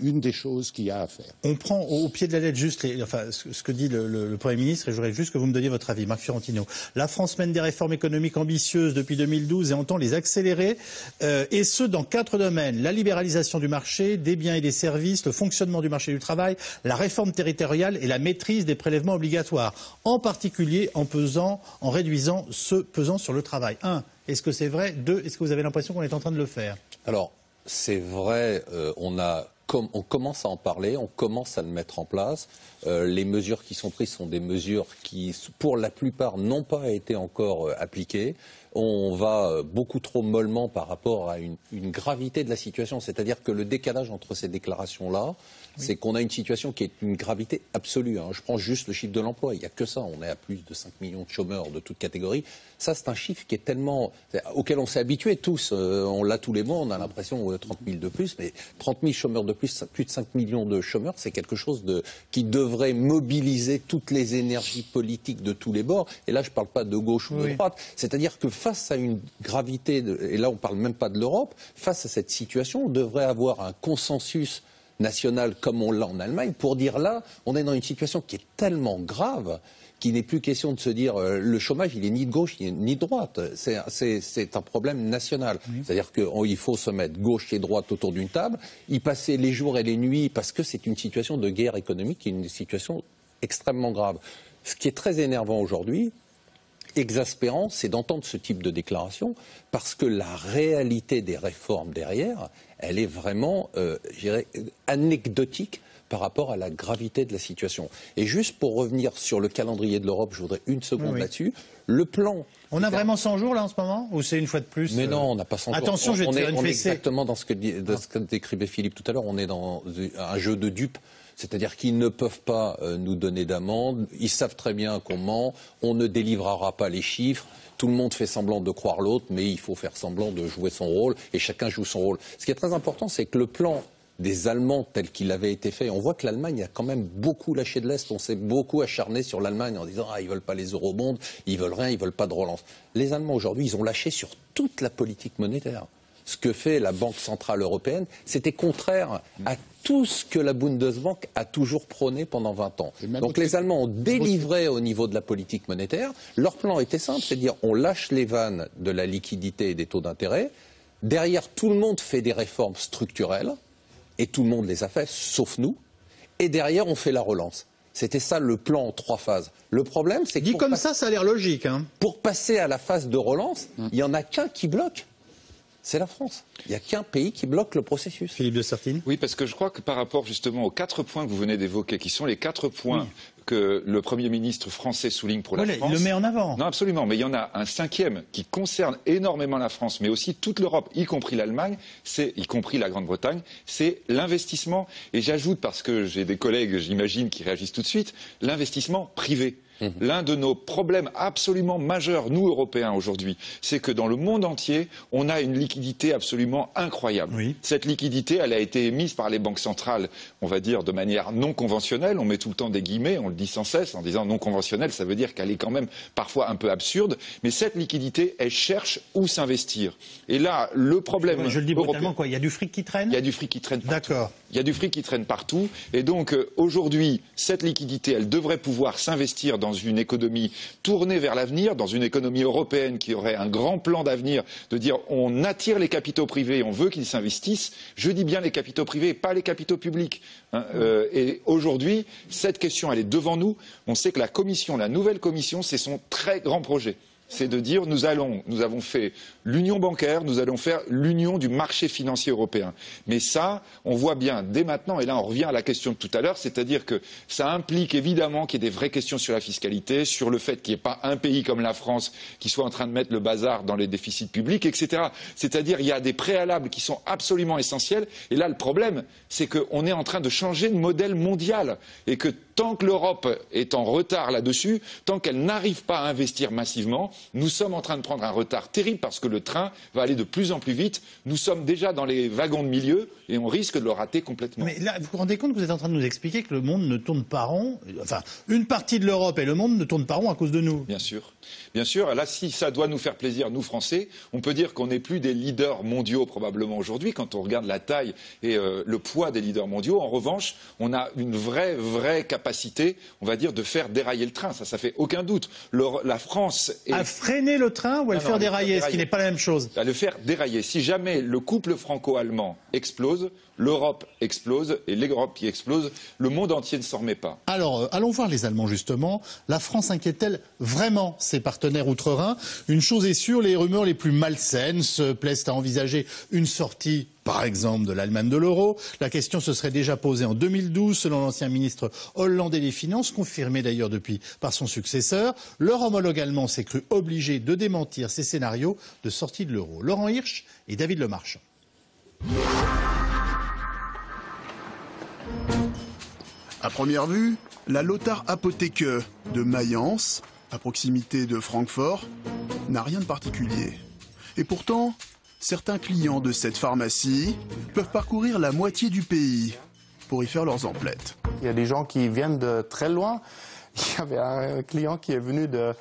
J: une des choses qu'il y a à faire.
A: On prend au pied de la lettre juste ce que dit le Premier ministre, et je voudrais juste que vous me donniez votre avis. Marc Fiorentino. La France mène des réformes économiques ambitieuses depuis 2012 et entend les accélérer, et ce dans 4 domaines. La libéralisation du marché, des biens et des services, le fonctionnement du marché du travail, la réforme territoriale et la maîtrise des prélèvements obligatoires, en particulier en réduisant ce pesant sur le travail. 1. Est-ce que c'est vrai? 2. Est-ce que vous avez l'impression qu'on est en train de le faire?
K: Alors, c'est vrai, on commence à en parler, on commence à le mettre en place. Les mesures qui sont prises sont des mesures qui, pour la plupart, n'ont pas été encore appliquées. On va beaucoup trop mollement par rapport à une gravité de la situation. C'est-à-dire que le décalage entre ces déclarations-là, c'est qu'on a une situation qui est une gravité absolue. Je prends juste le chiffre de l'emploi. Il n'y a que ça. On est à plus de 5 millions de chômeurs de toutes catégories. Ça, c'est un chiffre qui est auquel on s'est habitué tous. On l'a tous les mois. On a l'impression 30 000 de plus. Mais 30 000 chômeurs de plus, plus de 5 millions de chômeurs, c'est quelque chose qui devrait mobiliser toutes les énergies politiques de tous les bords. Et là, je ne parle pas de gauche ou de droite. C'est-à-dire que face à une gravité, et là, on ne parle même pas de l'Europe, face à cette situation, on devrait avoir un consensus national comme on l'a en Allemagne pour dire là, on est dans une situation qui est tellement grave qu'il n'est plus question de se dire le chômage, il est ni de gauche ni de droite. C'est un problème national. C'est-à-dire qu'il faut se mettre gauche et droite autour d'une table, y passer les jours et les nuits parce que c'est une situation de guerre économique, une situation extrêmement grave. Ce qui est très énervant aujourd'hui, exaspérant, c'est d'entendre ce type de déclaration parce que la réalité des réformes derrière, elle est vraiment, je dirais, anecdotique par rapport à la gravité de la situation. Et juste pour revenir sur le calendrier de l'Europe, je voudrais une seconde là-dessus. Le plan...
A: On a vraiment 100 jours là en ce moment? Ou c'est une fois de plus?
K: Mais non, on n'a pas 100 jours.
A: Attention, je vais te faire une fessée.
K: On est exactement dans ce que décrivait Philippe tout à l'heure. On est dans un jeu de dupes. C'est-à-dire qu'ils ne peuvent pas nous donner d'amende, ils savent très bien qu'on ment, on ne délivrera pas les chiffres, tout le monde fait semblant de croire l'autre, mais il faut faire semblant de jouer son rôle, et chacun joue son rôle. Ce qui est très important, c'est que le plan des Allemands tel qu'il avait été fait, on voit que l'Allemagne a quand même beaucoup lâché de l'Est, on s'est beaucoup acharné sur l'Allemagne en disant « Ah, ils veulent pas les eurobonds, ils veulent rien, ils veulent pas de relance ». Les Allemands aujourd'hui, ils ont lâché sur toute la politique monétaire. ce que fait la Banque Centrale Européenne, c'était contraire à tout ce que la Bundesbank a toujours prôné pendant 20 ans. Donc les Allemands ont délivré au niveau de la politique monétaire. Leur plan était simple, c'est de dire on lâche les vannes de la liquidité et des taux d'intérêt. Derrière, tout le monde fait des réformes structurelles, et tout le monde les a fait, sauf nous. Et derrière, on fait la relance. C'était ça le plan en 3 phases. Le problème, c'est que...
A: Dit comme ça a l'air logique. Hein.
K: Pour passer à la phase de relance, il n'y en a qu'un qui bloque. C'est la France. Il n'y a qu'un pays qui bloque le processus.
A: Philippe de Sertine.
B: Oui, parce que je crois que par rapport justement aux 4 points que vous venez d'évoquer, qui sont les 4 points que le Premier ministre français souligne pour la France.
A: Il le met en avant.
B: Non, absolument. Mais il y en a un 5e qui concerne énormément la France, mais aussi toute l'Europe, y compris l'Allemagne, y compris la Grande-Bretagne, c'est l'investissement. Et j'ajoute, parce que j'ai des collègues, j'imagine, qui réagissent tout de suite, l'investissement privé. L'un de nos problèmes absolument majeurs, nous, Européens, aujourd'hui, c'est que dans le monde entier, on a une liquidité absolument incroyable. Oui. Cette liquidité, elle a été émise par les banques centrales, on va dire, de manière non conventionnelle. On met tout le temps des guillemets, on le dit sans cesse, en disant non conventionnelle, ça veut dire qu'elle est quand même parfois un peu absurde. Mais cette liquidité, elle cherche où s'investir. Et là, le problème...
A: Je le dis brutalement, quoi. Il y a du fric qui traîne ?
B: Il y a du fric qui traîne partout.
A: D'accord.
B: Il y a du fric qui traîne partout. Et donc, aujourd'hui, cette liquidité, elle devrait pouvoir s'investir dans une économie tournée vers l'avenir, dans une économie européenne qui aurait un grand plan d'avenir, de dire on attire les capitaux privés, on veut qu'ils s'investissent. Je dis bien les capitaux privés, pas les capitaux publics. Et aujourd'hui, cette question, elle est devant nous. On sait que la Commission, la nouvelle Commission, c'est son très grand projet. C'est de dire nous avons fait l'union bancaire, nous allons faire l'union du marché financier européen. Mais ça, on voit bien dès maintenant, et là on revient à la question de tout à l'heure, c'est-à-dire que ça implique évidemment qu'il y ait des vraies questions sur la fiscalité, sur le fait qu'il n'y ait pas un pays comme la France qui soit en train de mettre le bazar dans les déficits publics, etc. C'est-à-dire il y a des préalables qui sont absolument essentiels. Et là le problème, c'est qu'on est en train de changer de modèle mondial et que tant que l'Europe est en retard là-dessus, tant qu'elle n'arrive pas à investir massivement, nous sommes en train de prendre un retard terrible parce que le train va aller de plus en plus vite. Nous sommes déjà dans les wagons de milieu et on risque de le rater complètement.
A: Mais là, vous vous rendez compte que vous êtes en train de nous expliquer que le monde ne tourne pas rond, enfin, une partie de l'Europe et le monde ne tourne pas rond à cause de nous.
B: Bien sûr. Bien sûr, là, si ça doit nous faire plaisir, nous Français, on peut dire qu'on n'est plus des leaders mondiaux probablement aujourd'hui, quand on regarde la taille et le poids des leaders mondiaux. En revanche, on a une vraie capacité, on va dire, de faire dérailler le train. Ça fait aucun doute. La France est...
A: À freiner le train ou à le faire dérailler, ce qui n'est pas la même chose.
B: À le faire dérailler. Si jamais le couple franco-allemand explose, l'Europe explose, et l'Europe qui explose, le monde entier ne s'en remet pas.
A: Alors, allons voir les Allemands justement. La France inquiète-t-elle vraiment ses partenaires outre-Rhin? Une chose est sûre, les rumeurs les plus malsaines se plaisent à envisager une sortie, par exemple, de l'Allemagne de l'euro. La question se serait déjà posée en 2012, selon l'ancien ministre hollandais des Finances, confirmé d'ailleurs depuis par son successeur. Leur homologue allemand s'est cru obligé de démentir ces scénarios de sortie de l'euro. Laurent Hirsch et David Lemarchand.
L: À première vue, la Lothar Apotheke de Mayence, à proximité de Francfort, n'a rien de particulier. Et pourtant, certains clients de cette pharmacie peuvent parcourir la moitié du pays pour y faire leurs emplettes.
M: Il y a des gens qui viennent de très loin. Il y avait un client qui est venu de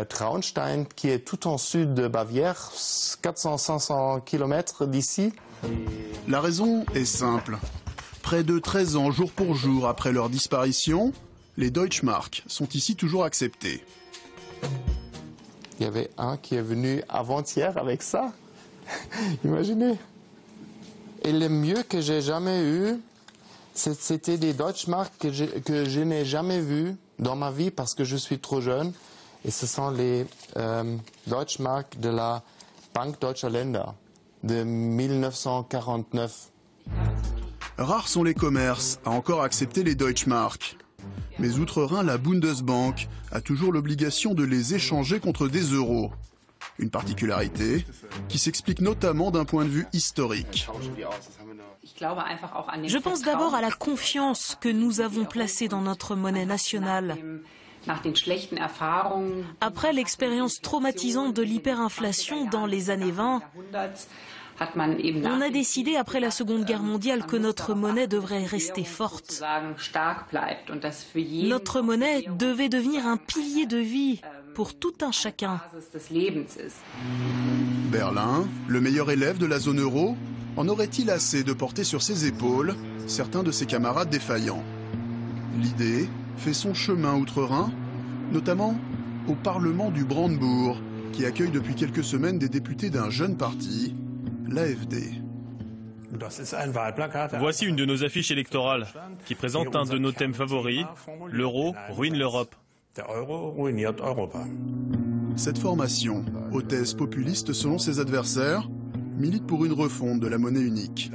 M: Traunstein, qui est tout en sud de Bavière, 400-500 km d'ici.
L: La raison est simple. Près de 13 ans, jour pour jour, après leur disparition, les Deutschmark sont ici toujours acceptés.
M: Il y avait un qui est venu avant-hier avec ça. Imaginez. Et le mieux que j'ai jamais eu, c'était des Deutschmark que je n'ai jamais vus dans ma vie parce que je suis trop jeune. Et ce sont les Deutschmark de la Bank Deutscher Länder de 1949.
L: Rares sont les commerces à encore accepter les Deutschmark. Mais outre-Rhin, la Bundesbank a toujours l'obligation de les échanger contre des euros. Une particularité qui s'explique notamment d'un point de vue historique.
N: Je pense d'abord à la confiance que nous avons placée dans notre monnaie nationale. Après l'expérience traumatisante de l'hyperinflation dans les années 20, on a décidé après la Seconde Guerre mondiale que notre monnaie devrait rester forte. Notre monnaie devait devenir un pilier de vie pour tout un chacun.
L: Berlin, le meilleur élève de la zone euro, en aurait-il assez de porter sur ses épaules certains de ses camarades défaillants? L'idée fait son chemin outre-Rhin, notamment au Parlement du Brandebourg, qui accueille depuis quelques semaines des députés d'un jeune parti, l'AfD.
D: Voici une de nos affiches électorales qui présente un de nos thèmes favoris, l'euro ruine l'Europe.
L: Cette formation, hôtesse populiste selon ses adversaires, milite pour une refonte de la monnaie unique.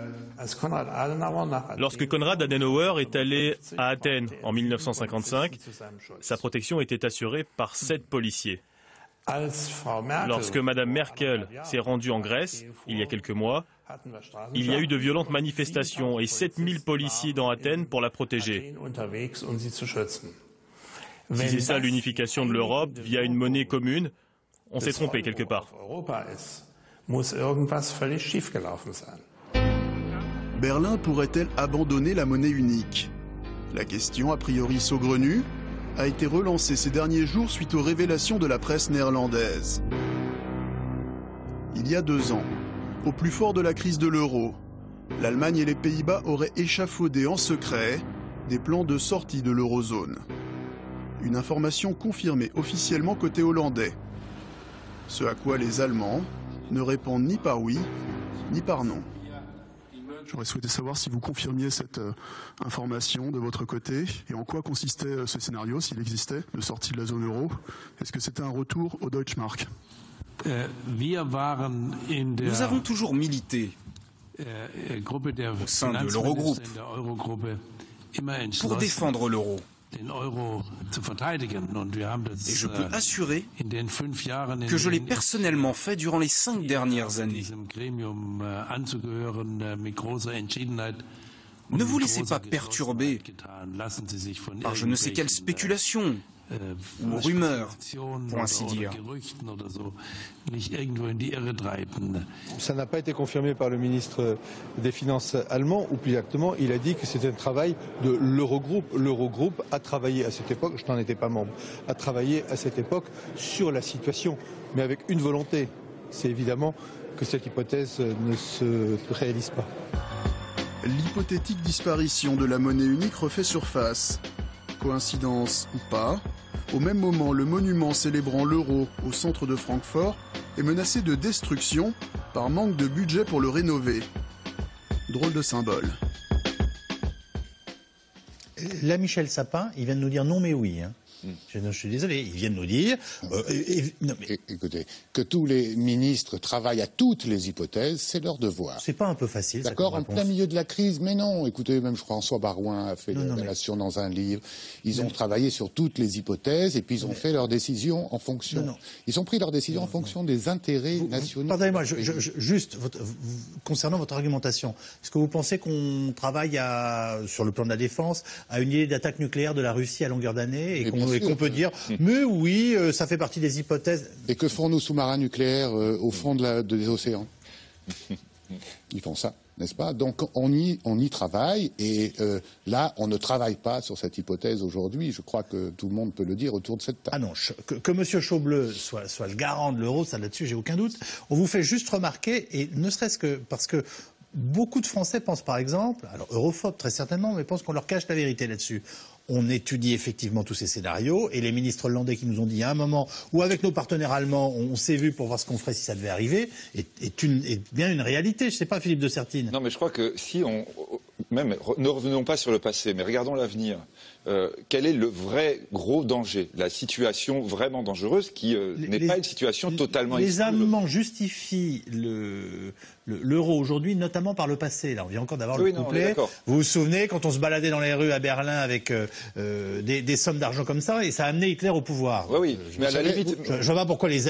D: Lorsque Konrad Adenauer est allé à Athènes en 1955, sa protection était assurée par 7 policiers. Lorsque Mme Merkel s'est rendue en Grèce, il y a quelques mois, il y a eu de violentes manifestations et 7000 policiers dans Athènes pour la protéger. Si c'est ça l'unification de l'Europe via une monnaie commune, on s'est trompé quelque part.
L: Berlin pourrait-elle abandonner la monnaie unique? La question, a priori saugrenue, a été relancée ces derniers jours suite aux révélations de la presse néerlandaise. Il y a 2 ans, au plus fort de la crise de l'euro, l'Allemagne et les Pays-Bas auraient échafaudé en secret des plans de sortie de l'eurozone. Une information confirmée officiellement côté hollandais. Ce à quoi les Allemands ne répondent ni par oui, ni par non. J'aurais souhaité savoir si vous confirmiez cette information de votre côté et en quoi consistait ce scénario, s'il existait, de sortie de la zone euro. Est-ce que c'était un retour au Deutschmark?
F: Nous avons toujours milité au sein de l'Eurogroupe pour défendre l'euro. Et je peux assurer que je l'ai personnellement fait durant les 5 dernières années. Ne vous laissez pas perturber par je ne sais quelle spéculation ou rumeur, pour ainsi dire.
O: Ça n'a pas été confirmé par le ministre des Finances allemand, ou plus exactement, il a dit que c'était un travail de l'Eurogroupe. L'Eurogroupe a travaillé à cette époque, je n'en étais pas membre, a travaillé à cette époque sur la situation, mais avec une volonté. C'est évidemment que cette hypothèse ne se réalise pas.
L: L'hypothétique disparition de la monnaie unique refait surface. Coïncidence ou pas, au même moment, le monument célébrant l'euro au centre de Francfort est menacé de destruction par manque de budget pour le rénover. Drôle de symbole.
A: Là, Michel Sapin, il vient de nous dire non mais oui. Hein. Je suis désolé, ils viennent nous dire...
J: Écoutez, que tous les ministres travaillent à toutes les hypothèses, c'est leur devoir.
A: C'est pas un peu facile, ça,
J: d'accord, en plein milieu de la crise, mais non. Écoutez, même François Barouin a fait la révélation dans un livre. Ils ont travaillé sur toutes les hypothèses et puis ils ont fait leurs décisions en fonction... Ils ont pris leurs décisions en fonction des intérêts nationaux.
A: Pardonnez-moi, juste concernant votre argumentation, est-ce que vous pensez qu'on travaille sur le plan de la défense à une idée d'attaque nucléaire de la Russie à longueur d'année et qu'on peut dire, mais oui, ça fait partie des hypothèses.
J: Et que font nos sous-marins nucléaires au fond des océans? Ils font ça, n'est-ce pas? Donc on y travaille et là, on ne travaille pas sur cette hypothèse aujourd'hui. Je crois que tout le monde peut le dire autour de cette table.
A: Ah non, que M. Chaubleu soit le garant de l'euro, ça là-dessus, j'ai aucun doute. On vous fait juste remarquer, et ne serait-ce que parce que beaucoup de Français pensent par exemple, alors europhobes très certainement, mais pensent qu'on leur cache la vérité là-dessus. On étudie effectivement tous ces scénarios et les ministres hollandais qui nous ont dit à un moment où avec nos partenaires allemands on s'est vu pour voir ce qu'on ferait si ça devait arriver est bien une réalité. Je ne sais pas, Philippe de Sertine.
B: Non mais je crois que si on... Même, ne revenons pas sur le passé, mais regardons l'avenir. Quel est le vrai gros danger? La situation vraiment dangereuse qui n'est pas une situation totalement
A: Les Allemands justifient l'euro aujourd'hui, notamment par le passé. Là, on vient encore d'avoir le couplet. Vous vous souvenez, quand on se baladait dans les rues à Berlin avec des sommes d'argent comme ça, et ça a amené Hitler au pouvoir.
B: Oui, mais à la limite...
A: Je vois pas pourquoi les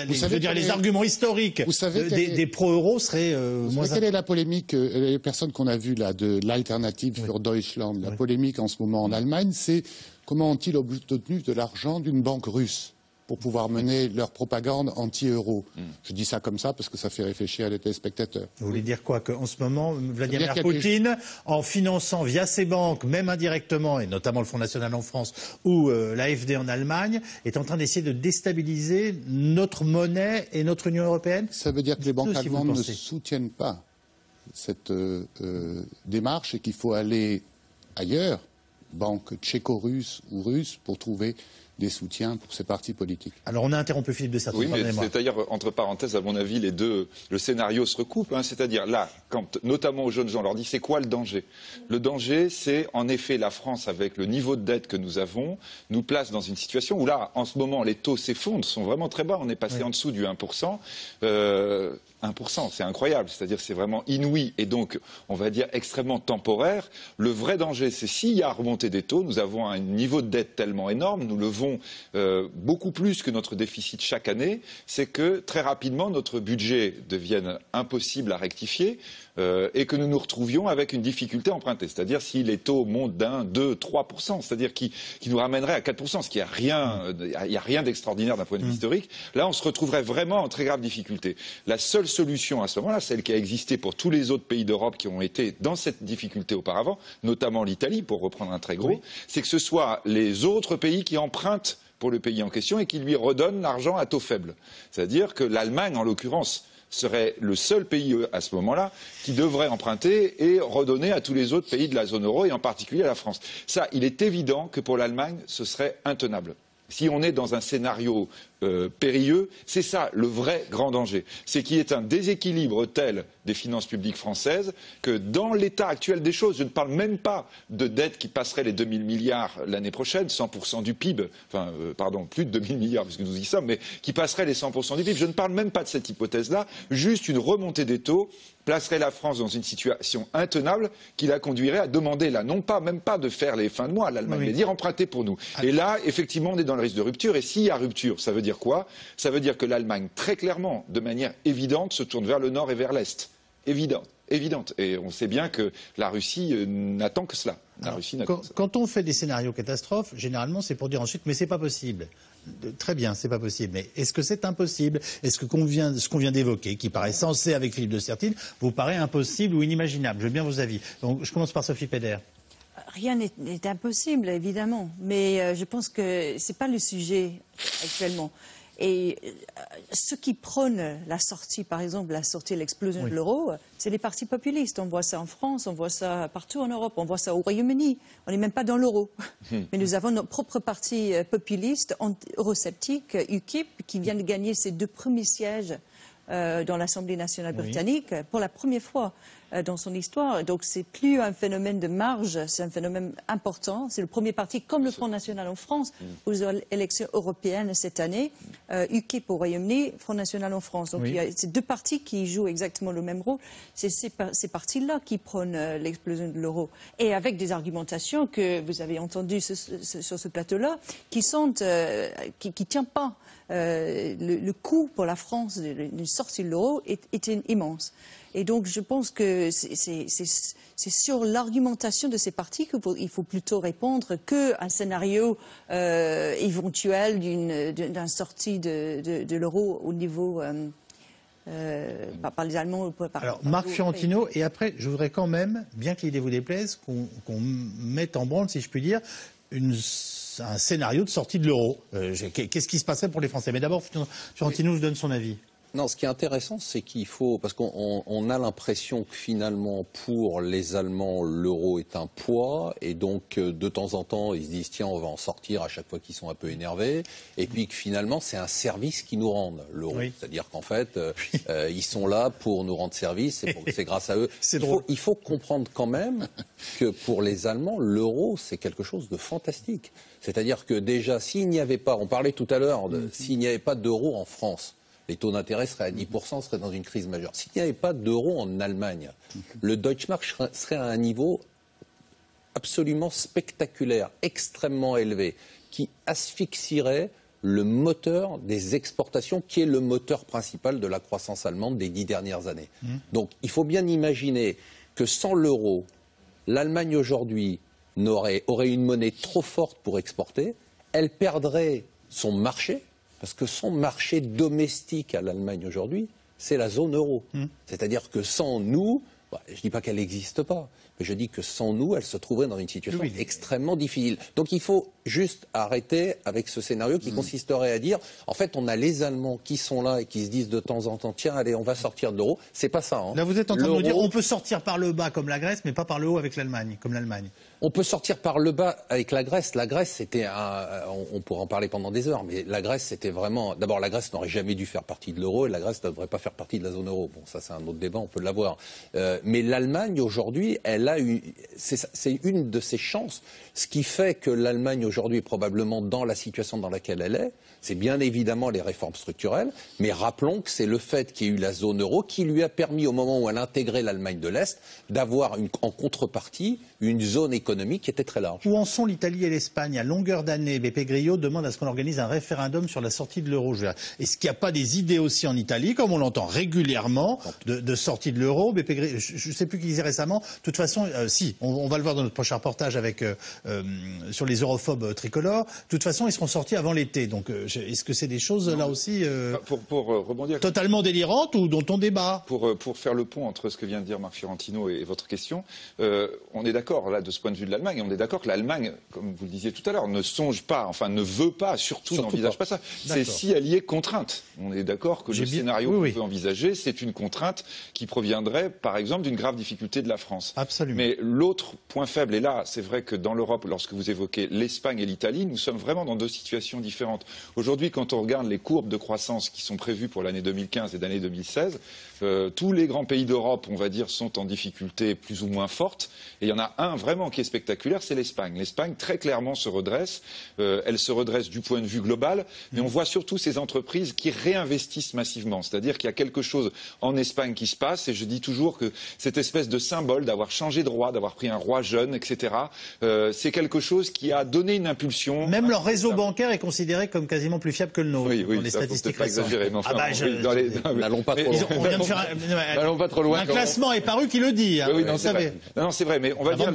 A: arguments historiques des pro-euro seraient moins...
J: Quelle est la polémique, les personnes qu'on a vues là, de l'alternative für Deutschland, la polémique en ce moment en Allemagne, c'est comment ont-ils obtenu de l'argent d'une banque russe? pour pouvoir mener leur propagande anti-euro. Je dis ça comme ça parce que ça fait réfléchir les téléspectateurs.
A: Vous voulez dire quoi? Qu'en ce moment, Vladimir Poutine, en finançant via ses banques, même indirectement, et notamment le Front National en France ou l'AfD en Allemagne, est en train d'essayer de déstabiliser notre monnaie et notre Union européenne?
J: Ça veut dire que les banques allemandes ne soutiennent pas cette démarche et qu'il faut aller ailleurs, banques tchéco-russes ou russes, pour trouver des soutiens pour ces partis politiques.
A: Alors on a interrompu Philippe de Sertine.
B: Oui, mais c'est-à-dire, entre parenthèses, à mon avis, le scénario se recoupe. C'est-à-dire là, quand notamment aux jeunes gens, on leur dit c'est quoi le danger? Le danger, c'est en effet la France, avec le niveau de dette que nous avons, nous place dans une situation où là, en ce moment, les taux s'effondrent, sont vraiment très bas. On est passé en dessous du 1%. 1%, c'est incroyable, c'est-à-dire c'est vraiment inouï et donc, on va dire, extrêmement temporaire. Le vrai danger, c'est s'il y a remontée des taux, nous avons un niveau de dette tellement énorme, nous levons beaucoup plus que notre déficit chaque année, c'est que très rapidement, notre budget devienne impossible à rectifier et que nous nous retrouvions avec une difficulté à emprunter. C'est-à-dire si les taux montent d'1, 2, 3%, c'est-à-dire qui nous ramènerait à 4%, ce qui a rien, il n'y a rien d'extraordinaire d'un point de vue historique. Là, on se retrouverait vraiment en très grave difficulté. La seule solution à ce moment-là, celle qui a existé pour tous les autres pays d'Europe qui ont été dans cette difficulté auparavant, notamment l'Italie, pour reprendre un très gros, c'est que ce soit les autres pays qui empruntent pour le pays en question et qui lui redonnent l'argent à taux faible. C'est-à-dire que l'Allemagne, en l'occurrence, serait le seul pays à ce moment-là qui devrait emprunter et redonner à tous les autres pays de la zone euro et en particulier à la France. Ça, il est évident que pour l'Allemagne, ce serait intenable. Si on est dans un scénario périlleux, c'est ça le vrai grand danger. C'est qu'il y ait un déséquilibre tel des finances publiques françaises que dans l'état actuel des choses, je ne parle même pas de dette qui passerait les 2000 milliards l'année prochaine, 100% du PIB, enfin, pardon, plus de 2000 milliards puisque nous y sommes, mais qui passerait les 100% du PIB. Je ne parle même pas de cette hypothèse-là, juste une remontée des taux placerait la France dans une situation intenable qui la conduirait à demander, là, non pas, même pas de faire les fins de mois à l'Allemagne, mais dire empruntez pour nous. Et là, effectivement, on est dans le risque de rupture. Et s'il y a rupture, ça veut dire quoi? Ça veut dire que l'Allemagne, très clairement, de manière évidente, se tourne vers le nord et vers l'est. Évidente. Et on sait bien que la Russie n'attend que cela.
A: Quand on fait des scénarios catastrophes, généralement, c'est pour dire ensuite, mais c'est pas possible. Très bien, c'est pas possible. Mais est-ce que c'est impossible? Est-ce que ce qu'on vient d'évoquer, qui paraît sensé avec Philippe de Sertine, vous paraît impossible ou inimaginable? Je veux bien vos avis. Donc, je commence par Sophie Peder.
C: Rien n'est impossible, évidemment. Mais je pense que ce n'est pas le sujet actuellement. Et ceux qui prônent la sortie, par exemple, l'explosion de l'euro, c'est les partis populistes. On voit ça en France, on voit ça partout en Europe, on voit ça au Royaume-Uni. On n'est même pas dans l'euro. Mais nous avons notre propre parti populiste, eurosceptique, UKIP, qui vient de gagner ses 2 premiers sièges dans l'Assemblée nationale britannique pour la première fois dans son histoire. Donc c'est plus un phénomène de marge, c'est un phénomène important. C'est le premier parti, comme le Front National en France, aux élections européennes cette année, UKIP au Royaume-Uni, Front National en France. Donc il y a ces 2 partis qui jouent exactement le même rôle. C'est ces partis-là qui prônent l'explosion de l'euro. Et avec des argumentations que vous avez entendues sur ce plateau-là, qui ne tiennent pas. Le coût pour la France d'une sortie de l'euro est immense. Et donc je pense que c'est sur l'argumentation de ces partis qu'il faut plutôt répondre qu'un scénario éventuel d'une sortie de l'euro au niveau par les Allemands.
A: Alors Marc Fiorentino, et après je voudrais quand même, bien que l'idée vous déplaise, qu'on mette en branle, si je puis dire, un scénario de sortie de l'euro. Qu'est-ce qui se passerait pour les Français? Mais d'abord, Fiorentino nous donne son avis.
K: Non, ce qui est intéressant, c'est qu'il faut, parce qu'on a l'impression que finalement, pour les Allemands, l'euro est un poids, et donc de temps en temps, ils se disent tiens, on va en sortir à chaque fois qu'ils sont un peu énervés, et puis que finalement, c'est un service qu'ils nous rendent, l'euro. C'est-à-dire qu'en fait, ils sont là pour nous rendre service, c'est grâce à eux. Il faut comprendre quand même que pour les Allemands, l'euro, c'est quelque chose de fantastique. C'est-à-dire que déjà, s'il n'y avait pas, on parlait tout à l'heure, s'il n'y avait pas d'euro en France, les taux d'intérêt seraient à 10%, seraient dans une crise majeure. S'il n'y avait pas d'euro en Allemagne, le Deutschmark serait à un niveau absolument spectaculaire, extrêmement élevé, qui asphyxierait le moteur des exportations, qui est le moteur principal de la croissance allemande des 10 dernières années. Donc il faut bien imaginer que sans l'euro, l'Allemagne aujourd'hui aurait une monnaie trop forte pour exporter, elle perdrait son marché, Parce que son marché domestique à l'Allemagne aujourd'hui, c'est la zone euro. C'est-à-dire que sans nous, je ne dis pas qu'elle n'existe pas, mais je dis que sans nous, elle se trouverait dans une situation extrêmement difficile. Donc il faut juste arrêter avec ce scénario qui consisterait à dire, en fait, on a les Allemands qui sont là et qui se disent de temps en temps, tiens, allez, on va sortir de l'euro. C'est pas ça.
A: Là, vous êtes en train de nous dire, on peut sortir par le bas comme la Grèce, mais pas par le haut avec l'Allemagne, comme l'Allemagne.
K: On peut sortir par le bas avec la Grèce. La Grèce, c'était on pourrait en parler pendant des heures, mais la Grèce, c'était vraiment... D'abord, la Grèce n'aurait jamais dû faire partie de l'euro et la Grèce ne devrait pas faire partie de la zone euro. Bon, ça, c'est un autre débat, on peut l'avoir. Mais l'Allemagne, aujourd'hui, c'est une de ses chances. Ce qui fait que l'Allemagne, aujourd'hui, est probablement dans la situation dans laquelle elle est, c'est bien évidemment les réformes structurelles, mais rappelons que c'est le fait qu'il y ait eu la zone euro qui lui a permis, au moment où elle intégrait l'Allemagne de l'Est, d'avoir en contrepartie une zone économique qui était très large.
A: Où en sont l'Italie et l'Espagne? À longueur d'année, BP Grillo demande à ce qu'on organise un référendum sur la sortie de l'euro. Est-ce qu'il n'y a pas des idées aussi en Italie, comme on l'entend régulièrement, de sortie de l'euro? BP Grillo, je ne sais plus qui disait récemment, de toute façon, si, on va le voir dans notre prochain reportage sur les europhobes tricolores, de toute façon, ils seront sortis avant l'été. Donc, est-ce que c'est des choses, là aussi,
B: pour rebondir,
A: totalement délirantes ou dont on débat?
B: Pour faire le pont entre ce que vient de dire Marc Fiorentino et votre question, on est d'accord, là, de ce point de vue de l'Allemagne, on est d'accord que l'Allemagne, comme vous le disiez tout à l'heure, ne songe pas, enfin, ne veut pas, surtout n'envisage pas ça. C'est si elle y est contrainte. On est d'accord que le scénario qu'on peut envisager, c'est une contrainte qui proviendrait, par exemple, d'une grave difficulté de la France.
A: Absolument.
B: Mais l'autre point faible, et là, c'est vrai que dans l'Europe, lorsque vous évoquez l'Espagne et l'Italie, nous sommes vraiment dans deux situations différentes. Aujourd'hui, quand on regarde les courbes de croissance qui sont prévues pour l'année 2015 et l'année 2016, tous les grands pays d'Europe, on va dire, sont en difficulté plus ou moins forte. Et il y en a un vraiment qui est spectaculaire, c'est l'Espagne. L'Espagne, très clairement, se redresse. Elle se redresse du point de vue global. Mais on voit surtout ces entreprises qui réinvestissent massivement. C'est-à-dire qu'il y a quelque chose en Espagne qui se passe. Et je dis toujours que cette espèce de symbole d'avoir changé de roi, d'avoir pris un roi jeune, etc., c'est quelque chose qui a donné une impulsion.
A: Même leur réseau bancaire est considéré comme quasiment plus fiable que le nôtre dans les statistiques récentes.
K: N'allons pas trop loin.
B: Pas trop loin.
A: Un classement est paru qui le dit.
B: Oui, non, c'est vrai. Non, c'est vrai, mais on va dire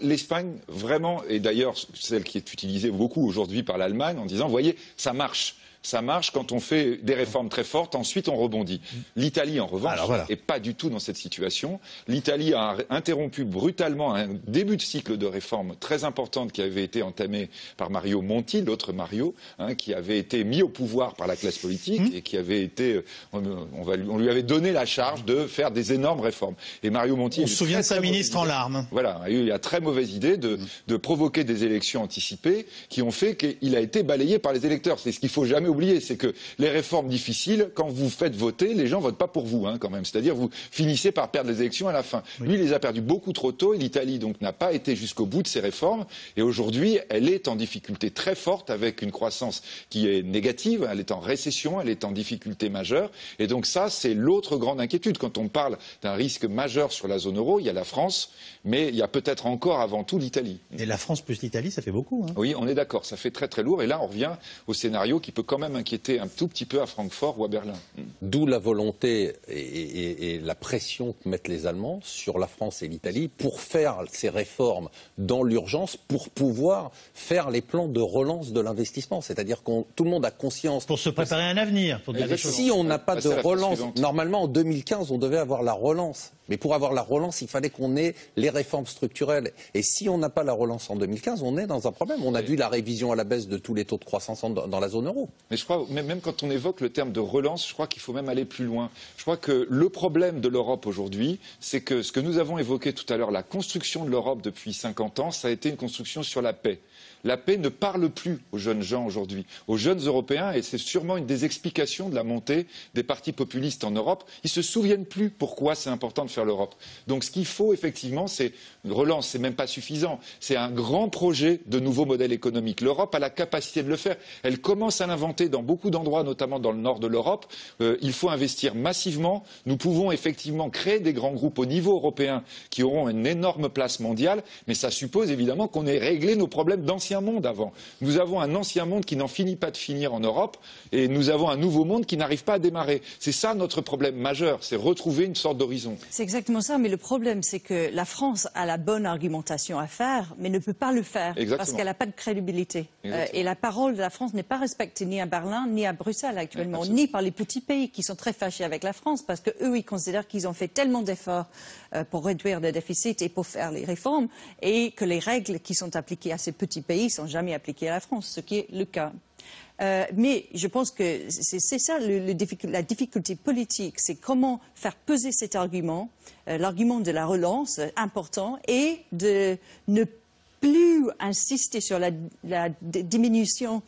B: l'Espagne, vraiment, et d'ailleurs celle qui est utilisée beaucoup aujourd'hui par l'Allemagne, en disant, voyez, ça marche. Ça marche quand on fait des réformes très fortes, ensuite on rebondit. L'Italie, en revanche, n'est pas du tout dans cette situation. L'Italie a interrompu brutalement un début de cycle de réformes très importante qui avait été entamé par Mario Monti, l'autre Mario, qui avait été mis au pouvoir par la classe politique et qui avait été, on lui avait donné la charge de faire des énormes réformes. Et Mario Monti,
A: on se souvient de sa ministre en larmes.
B: Voilà, a eu la très mauvaise idée de provoquer des élections anticipées qui ont fait qu'il a été balayé par les électeurs. C'est ce qu'il faut jamais oublier, c'est que les réformes difficiles, quand vous faites voter, les gens votent pas pour vous, quand même. C'est-à-dire, vous finissez par perdre les élections à la fin. Lui, il les a perdues beaucoup trop tôt, et l'Italie, donc, n'a pas été jusqu'au bout de ses réformes. Et aujourd'hui, elle est en difficulté très forte, avec une croissance qui est négative. Elle est en récession, elle est en difficulté majeure. Et donc, ça, c'est l'autre grande inquiétude. Quand on parle d'un risque majeur sur la zone euro, il y a la France, mais il y a peut-être encore avant tout l'Italie.
A: Et la France plus l'Italie, ça fait beaucoup.
B: Oui, on est d'accord, ça fait très très lourd. Et là, on revient au scénario qui peut quand même inquiéter un tout petit peu à Francfort ou à Berlin.
K: D'où la volonté et la pression que mettent les Allemands sur la France et l'Italie pour faire ces réformes dans l'urgence, pour pouvoir faire les plans de relance de l'investissement. C'est-à-dire que tout le monde a conscience...
A: Pour se préparer un avenir.
K: Si on n'a pas de relance, normalement en 2015, on devait avoir la relance. Mais pour avoir la relance, il fallait qu'on ait les réformes structurelles. Et si on n'a pas la relance en 2015, on est dans un problème. On a vu la révision à la baisse de tous les taux de croissance dans la zone euro.
B: Mais je crois, même quand on évoque le terme de relance, je crois qu'il faut même aller plus loin. Je crois que le problème de l'Europe aujourd'hui, c'est que ce que nous avons évoqué tout à l'heure, la construction de l'Europe depuis 50 ans, ça a été une construction sur la paix. La paix ne parle plus aux jeunes gens aujourd'hui, aux jeunes Européens, et c'est sûrement une des explications de la montée des partis populistes en Europe. Ils ne se souviennent plus pourquoi c'est important de faire l'Europe. Donc ce qu'il faut effectivement, c'est une relance, c'est même pas suffisant. C'est un grand projet de nouveau modèle économique. L'Europe a la capacité de le faire. Elle commence à l'inventer dans beaucoup d'endroits, notamment dans le nord de l'Europe. Il faut investir massivement. Nous pouvons effectivement créer des grands groupes au niveau européen qui auront une énorme place mondiale, mais ça suppose évidemment qu'on ait réglé nos problèmes d'anciens monde avant. Nous avons un ancien monde qui n'en finit pas de finir en Europe et nous avons un nouveau monde qui n'arrive pas à démarrer. C'est ça notre problème majeur, c'est retrouver une sorte d'horizon.
C: C'est exactement ça, mais le problème, c'est que la France a la bonne argumentation à faire, mais ne peut pas le faire, parce qu'elle n'a pas de crédibilité. Et la parole de la France n'est pas respectée ni à Berlin, ni à Bruxelles actuellement, ni par les petits pays qui sont très fâchés avec la France, parce qu'eux, ils considèrent qu'ils ont fait tellement d'efforts pour réduire le déficit et pour faire les réformes, et que les règles qui sont appliquées à ces petits pays ne sont jamais appliquées à la France, ce qui est le cas. Mais je pense que c'est ça la difficulté politique, c'est comment faire peser cet argument, l'argument de la relance important, et de ne plus insister sur la diminution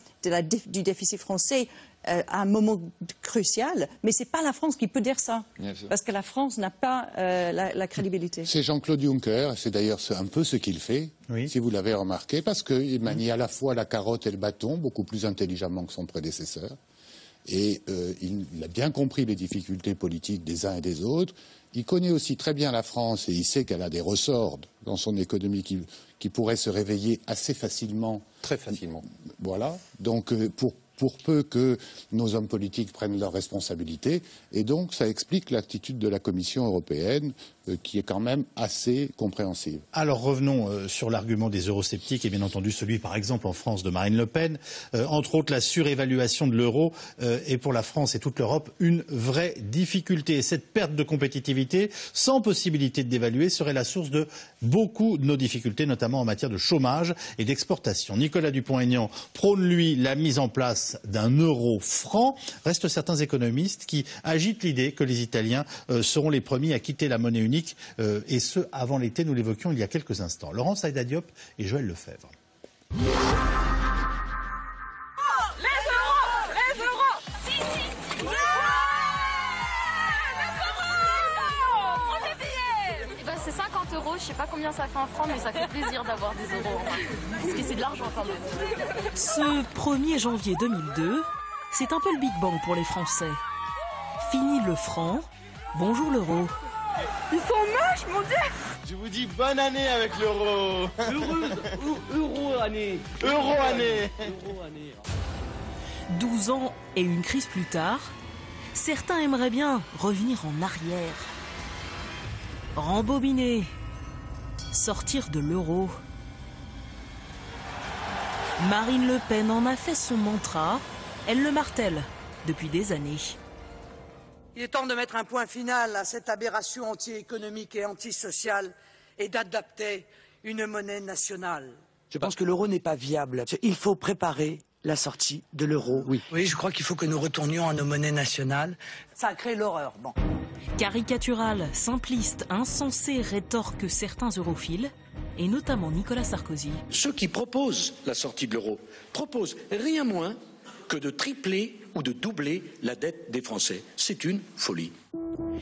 C: du déficit français à un moment crucial. Mais ce n'est pas la France qui peut dire ça, parce que la France n'a pas la crédibilité.
J: C'est Jean-Claude Juncker, c'est d'ailleurs un peu ce qu'il fait, si vous l'avez remarqué, parce qu'il manie à la fois la carotte et le bâton, beaucoup plus intelligemment que son prédécesseur. Et il a bien compris les difficultés politiques des uns et des autres. Il connaît aussi très bien la France et il sait qu'elle a des ressorts dans son économie qui pourraient se réveiller assez facilement.
K: Très facilement.
J: Voilà. Donc pour peu que nos hommes politiques prennent leurs responsabilités. Et donc, ça explique l'attitude de la Commission européenne, qui est quand même assez compréhensive.
A: Alors, revenons sur l'argument des eurosceptiques, et bien entendu celui, par exemple, en France, de Marine Le Pen. Entre autres, la surévaluation de l'euro est pour la France et toute l'Europe une vraie difficulté. Et cette perte de compétitivité, sans possibilité de dévaluer, serait la source de beaucoup de nos difficultés, notamment en matière de chômage et d'exportation. Nicolas Dupont-Aignan prône, lui, la mise en place d'un euro franc. Restent certains économistes qui agitent l'idée que les Italiens seront les premiers à quitter la monnaie unique, et ce, avant l'été, nous l'évoquions il y a quelques instants. Laurence Aïda Diop et Joël Lefebvre.
P: C'est 50 €, je sais pas combien ça fait en francs, mais ça fait plaisir d'avoir des euros. Parce que c'est de l'argent quand même.
N: Ce 1er janvier 2002, c'est un peu le Big Bang pour les Français. Fini le franc, bonjour l'euro.
Q: Ils sont moches, mon Dieu!
R: Je vous dis bonne année avec l'euro.
Q: Heureuse euro-année.
R: Euro-année.
N: 12 ans et une crise plus tard, certains aimeraient bien revenir en arrière. Rembobiner, sortir de l'euro. Marine Le Pen en a fait son mantra, elle le martèle depuis des années.
S: Il est temps de mettre un point final à cette aberration anti-économique et antisociale et d'adapter une monnaie nationale.
T: Je pense que l'euro n'est pas viable. Il faut préparer la sortie de l'euro.
S: Oui, je crois qu'il faut que nous retournions à nos monnaies nationales. Ça a créé l'horreur. Bon.
N: Caricatural, simpliste, insensé, rétorquent certains europhiles, et notamment Nicolas Sarkozy.
U: Ceux qui proposent la sortie de l'euro proposent rien moins que de tripler ou de doubler la dette des Français. C'est une folie.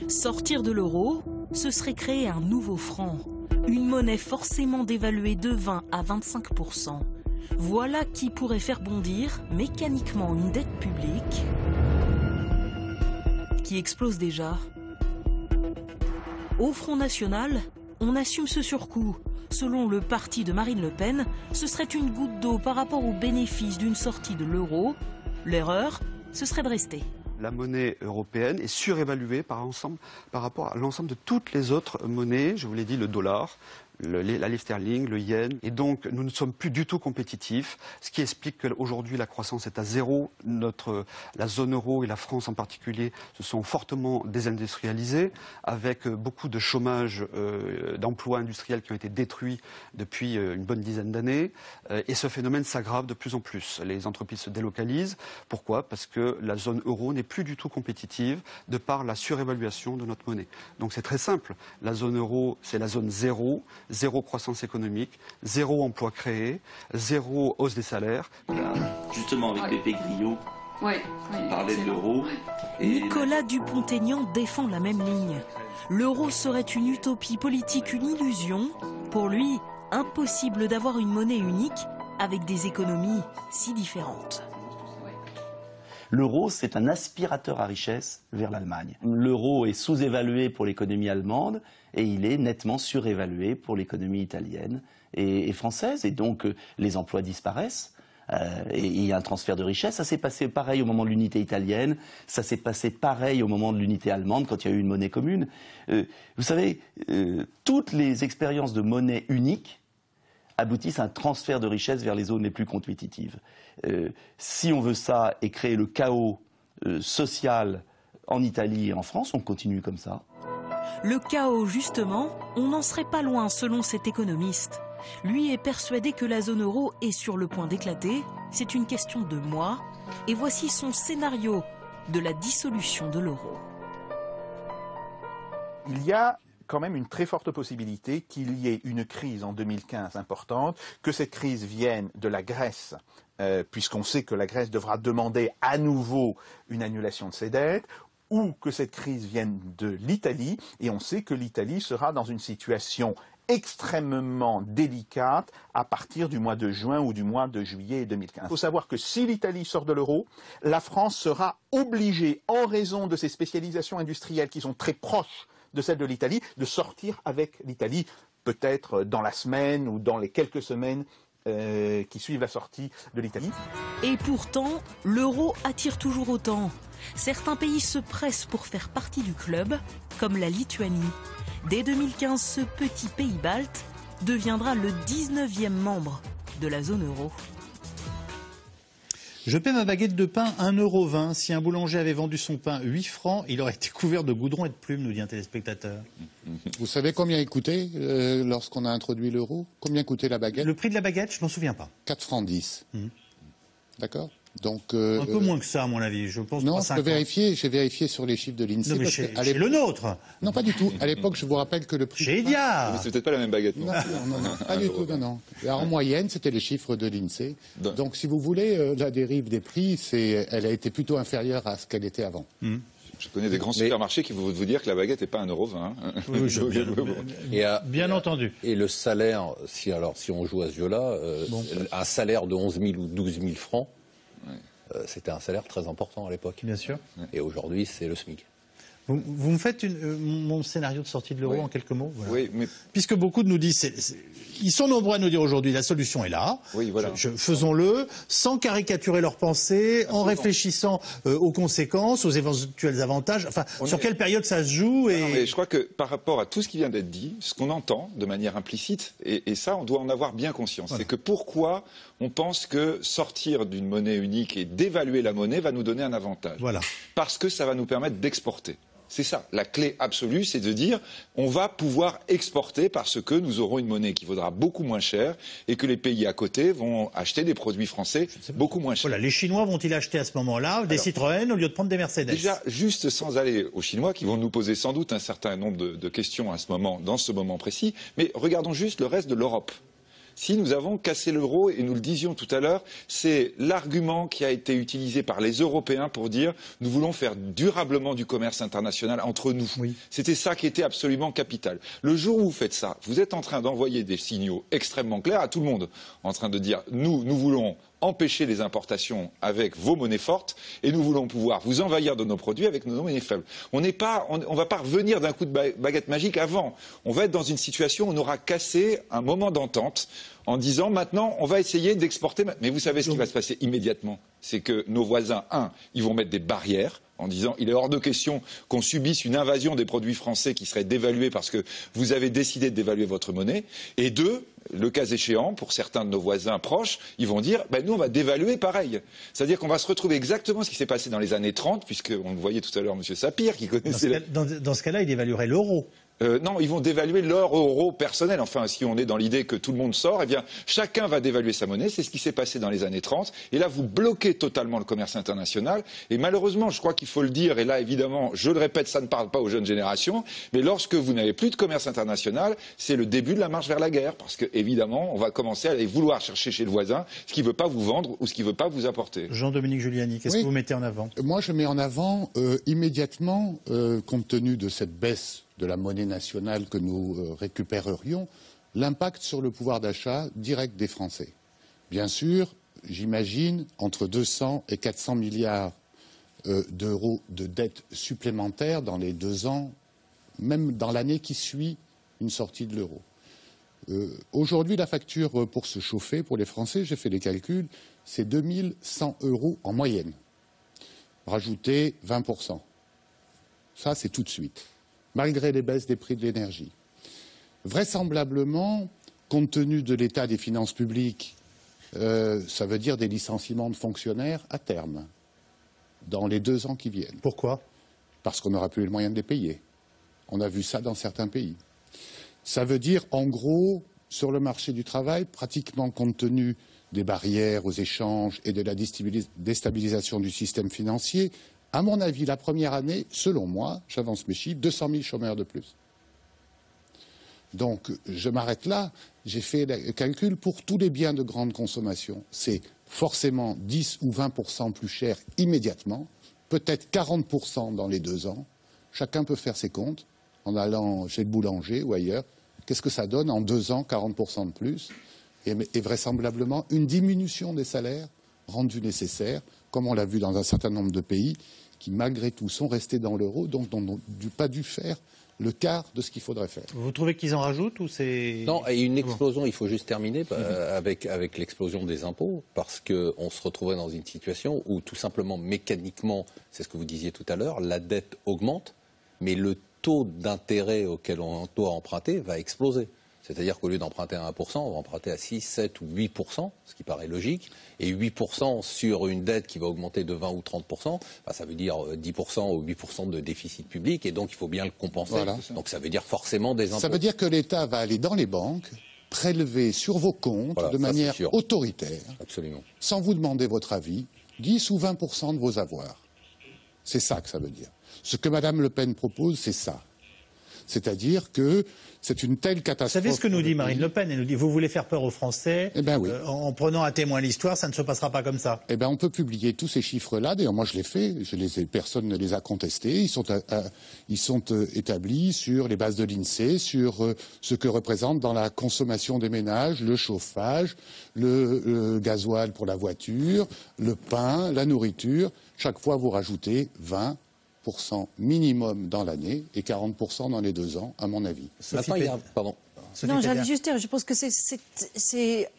N: Sortir de l'euro, ce serait créer un nouveau franc, une monnaie forcément dévaluée de 20 à 25%. Voilà qui pourrait faire bondir mécaniquement une dette publique qui explose déjà. Au Front National, on assume ce surcoût. Selon le parti de Marine Le Pen, ce serait une goutte d'eau par rapport aux bénéfices d'une sortie de l'euro. L'erreur, ce serait de rester.
V: La monnaie européenne est surévaluée par rapport à l'ensemble de toutes les autres monnaies. Je vous l'ai dit, le dollar, la livre sterling, le yen. Et donc, nous ne sommes plus du tout compétitifs, ce qui explique qu'aujourd'hui, la croissance est à zéro. La zone euro et la France en particulier se sont fortement désindustrialisées, avec beaucoup de chômage d'emplois industriels qui ont été détruits depuis une bonne dizaine d'années. Et ce phénomène s'aggrave de plus en plus. Les entreprises se délocalisent. Pourquoi? Parce que la zone euro n'est plus du tout compétitive de par la surévaluation de notre monnaie. Donc c'est très simple. La zone euro, c'est la zone zéro. Zéro croissance économique, zéro emploi créé, zéro hausse des salaires.
W: Justement, avec Pépé Grillo, on parlait de l'euro.
N: Nicolas Dupont-Aignan défend la même ligne. L'euro serait une utopie politique, une illusion. Pour lui, impossible d'avoir une monnaie unique avec des économies si différentes.
W: L'euro, c'est un aspirateur à richesse vers l'Allemagne. L'euro est sous-évalué pour l'économie allemande et il est nettement surévalué pour l'économie italienne et française. Et donc, les emplois disparaissent. Et il y a un transfert de richesse. Ça s'est passé pareil au moment de l'unité italienne, ça s'est passé pareil au moment de l'unité allemande, quand il y a eu une monnaie commune. Vous savez, toutes les expériences de monnaie unique aboutissent à un transfert de richesse vers les zones les plus compétitives. Si on veut ça et créer le chaos social en Italie et en France, on continue comme ça.
N: Le chaos, justement, on n'en serait pas loin selon cet économiste. Lui est persuadé que la zone euro est sur le point d'éclater. C'est une question de mois. Et voici son scénario de la dissolution de l'euro.
E: Il y a quand même une très forte possibilité qu'il y ait une crise en 2015 importante, que cette crise vienne de la Grèce, puisqu'on sait que la Grèce devra demander à nouveau une annulation de ses dettes, ou que cette crise vienne de l'Italie, et on sait que l'Italie sera dans une situation extrêmement délicate à partir du mois de juin ou du mois de juillet 2015. Il faut savoir que si l'Italie sort de l'euro, la France sera obligée, en raison de ses spécialisations industrielles qui sont très proches de celles de l'Italie, de sortir avec l'Italie, peut-être dans la semaine ou dans les quelques semaines qui suivent la sortie de l'Italie.
N: Et pourtant, l'euro attire toujours autant. Certains pays se pressent pour faire partie du club, comme la Lituanie. Dès 2015, ce petit pays balte deviendra le 19e membre de la zone euro.
A: Je paie ma baguette de pain 1,20 €. Si un boulanger avait vendu son pain 8 francs, il aurait été couvert de goudron et de plumes, nous dit un téléspectateur.
J: Vous savez combien il coûtait lorsqu'on a introduit l'euro? Combien coûtait la baguette?
A: Le prix de la baguette, je ne m'en souviens pas.
J: 4 francs 10. D'accord? Donc,
A: un peu moins que ça, à mon avis. Je pense
J: non, j'ai vérifié sur les chiffres de l'INSEE.
A: Non, mais chez le nôtre.
J: Non, pas du tout. À l'époque, je vous rappelle que le prix...
A: Chez Edia.
B: Mais c'est peut-être pas la même baguette, non?
J: Non, pas du tout, non. En moyenne, c'était les chiffres de l'INSEE. Donc, si vous voulez, la dérive des prix, elle a été plutôt inférieure à ce qu'elle était avant.
B: Je connais des grands supermarchés qui vont vous dire que la baguette n'est pas 1,20 €.
A: Bien entendu.
K: Et le salaire, si on joue à ce jeu-là, un salaire de 11 000 ou 12 000 francs, c'était un salaire très important à l'époque.
A: Bien sûr.
K: Et aujourd'hui, c'est le SMIC.
A: Vous me faites mon scénario de sortie de l'euro en quelques mots, voilà.
B: Oui, mais...
A: Puisque beaucoup nous disent, ils sont nombreux à nous dire aujourd'hui, la solution est là, faisons-le, sans caricaturer leurs pensées, en réfléchissant aux conséquences, aux éventuels avantages, enfin, sur quelle période ça se joue et...
B: Non, mais je crois que par rapport à tout ce qui vient d'être dit, ce qu'on entend de manière implicite, et ça, on doit en avoir bien conscience, c'est que pourquoi on pense que sortir d'une monnaie unique et d'évaluer la monnaie va nous donner un avantage. Parce que ça va nous permettre d'exporter. C'est ça, la clé absolue, c'est de dire on va pouvoir exporter parce que nous aurons une monnaie qui vaudra beaucoup moins cher et que les pays à côté vont acheter des produits français beaucoup moins chers.
A: Voilà, les Chinois vont-ils acheter à ce moment-là des Citroën au lieu de prendre des Mercedes?
B: Déjà, juste sans aller aux Chinois qui vont nous poser sans doute un certain nombre de questions à ce moment, dans ce moment précis, mais regardons juste le reste de l'Europe. Si nous avons cassé l'euro, et nous le disions tout à l'heure, c'est l'argument qui a été utilisé par les Européens pour dire nous voulons faire durablement du commerce international entre nous. C'était ça qui était absolument capital. Le jour où vous faites ça, vous êtes en train d'envoyer des signaux extrêmement clairs à tout le monde, en train de dire nous voulons empêcher les importations avec vos monnaies fortes et nous voulons pouvoir vous envahir de nos produits avec nos monnaies faibles. On ne va pas revenir d'un coup de baguette magique avant. On va être dans une situation où on aura cassé un moment d'entente en disant maintenant on va essayer d'exporter. Mais vous savez ce qui va se passer immédiatement, c'est que nos voisins, ils vont mettre des barrières en disant il est hors de question qu'on subisse une invasion des produits français qui seraient dévalués parce que vous avez décidé de dévaluer votre monnaie. Et deux, le cas échéant, pour certains de nos voisins proches, ils vont dire nous on va dévaluer pareil. C'est-à-dire qu'on va se retrouver exactement ce qui s'est passé dans les années 30, puisqu'on le voyait tout à l'heure, M. Sapir, qui connaissait...
A: Dans ce cas-là, il dévaluerait l'euro.
B: Non, ils vont dévaluer leur euro personnel. Enfin, si on est dans l'idée que tout le monde sort, eh bien, chacun va dévaluer sa monnaie. C'est ce qui s'est passé dans les années 30. Et là, vous bloquez totalement le commerce international. Et malheureusement, je crois qu'il faut le dire, et là, évidemment, je le répète, ça ne parle pas aux jeunes générations, mais lorsque vous n'avez plus de commerce international, c'est le début de la marche vers la guerre. Parce que, évidemment, on va commencer à aller vouloir chercher chez le voisin ce qu'il ne veut pas vous vendre ou ce qu'il ne veut pas vous apporter.
A: Jean-Dominique Giuliani, qu'est-ce que vous mettez en avant?
J: Moi, je mets en avant immédiatement, compte tenu de cette baisse de la monnaie nationale que nous récupérerions, l'impact sur le pouvoir d'achat direct des Français. Bien sûr, j'imagine entre 200 et 400 milliards d'euros de dettes supplémentaires dans les 2 ans, même dans l'année qui suit une sortie de l'euro. Aujourd'hui, la facture pour se chauffer, pour les Français, j'ai fait les calculs, c'est 2100 € en moyenne. Rajoutez 20%. Ça, c'est tout de suite, malgré les baisses des prix de l'énergie. Vraisemblablement, compte tenu de l'état des finances publiques, ça veut dire des licenciements de fonctionnaires à terme, dans les 2 ans qui viennent.
A: Pourquoi?
J: Parce qu'on n'aura plus les moyens de les payer. On a vu ça dans certains pays. Ça veut dire, en gros, sur le marché du travail, pratiquement compte tenu des barrières aux échanges et de la déstabilisation du système financier, à mon avis, la première année, selon moi, j'avance mes chiffres, 200 000 chômeurs de plus. Donc, je m'arrête là. J'ai fait le calcul pour tous les biens de grande consommation. C'est forcément 10 ou 20% plus cher immédiatement, peut-être 40% dans les 2 ans. Chacun peut faire ses comptes en allant chez le boulanger ou ailleurs. Qu'est-ce que ça donne en 2 ans, 40% de plus et vraisemblablement une diminution des salaires rendue nécessaire, comme on l'a vu dans un certain nombre de pays qui, malgré tout, sont restés dans l'euro, donc n'ont pas dû faire le quart de ce qu'il faudrait faire.
A: Vous trouvez qu'ils en rajoutent ou c'est...
K: Non, et une explosion, il faut juste terminer avec l'explosion des impôts, parce qu'on se retrouverait dans une situation où tout simplement, mécaniquement, c'est ce que vous disiez tout à l'heure, la dette augmente, mais le taux d'intérêt auquel on doit emprunter va exploser. C'est-à-dire qu'au lieu d'emprunter à 1%, on va emprunter à 6, 7 ou 8%, ce qui paraît logique. Et 8% sur une dette qui va augmenter de 20 ou 30%, ça veut dire 10% ou 8% de déficit public. Et donc, il faut bien le compenser. Voilà. Donc, ça veut dire forcément des impôts.
J: Ça veut dire que l'État va aller dans les banques, prélever sur vos comptes de manière autoritaire, sans vous demander votre avis, 10 ou 20% de vos avoirs. C'est ça que ça veut dire. Ce que Mme Le Pen propose, c'est ça. C'est-à-dire que c'est une telle catastrophe.
A: Vous savez ce que nous dit Marine Le Pen? Elle nous dit, vous voulez faire peur aux Français,
J: oui.
A: En prenant à témoin l'histoire, ça ne se passera pas comme ça.
J: On peut publier tous ces chiffres-là. D'ailleurs, moi, je l'ai fait. Personne ne les a contestés. Ils sont établis sur les bases de l'INSEE, sur ce que représente dans la consommation des ménages, le chauffage, le gasoil pour la voiture, le pain, la nourriture. Chaque fois, vous rajoutez 20% minimum dans l'année et 40% dans les 2 ans, à mon avis.
K: Pardon.
C: Non, j'allais juste dire, je pense que c'est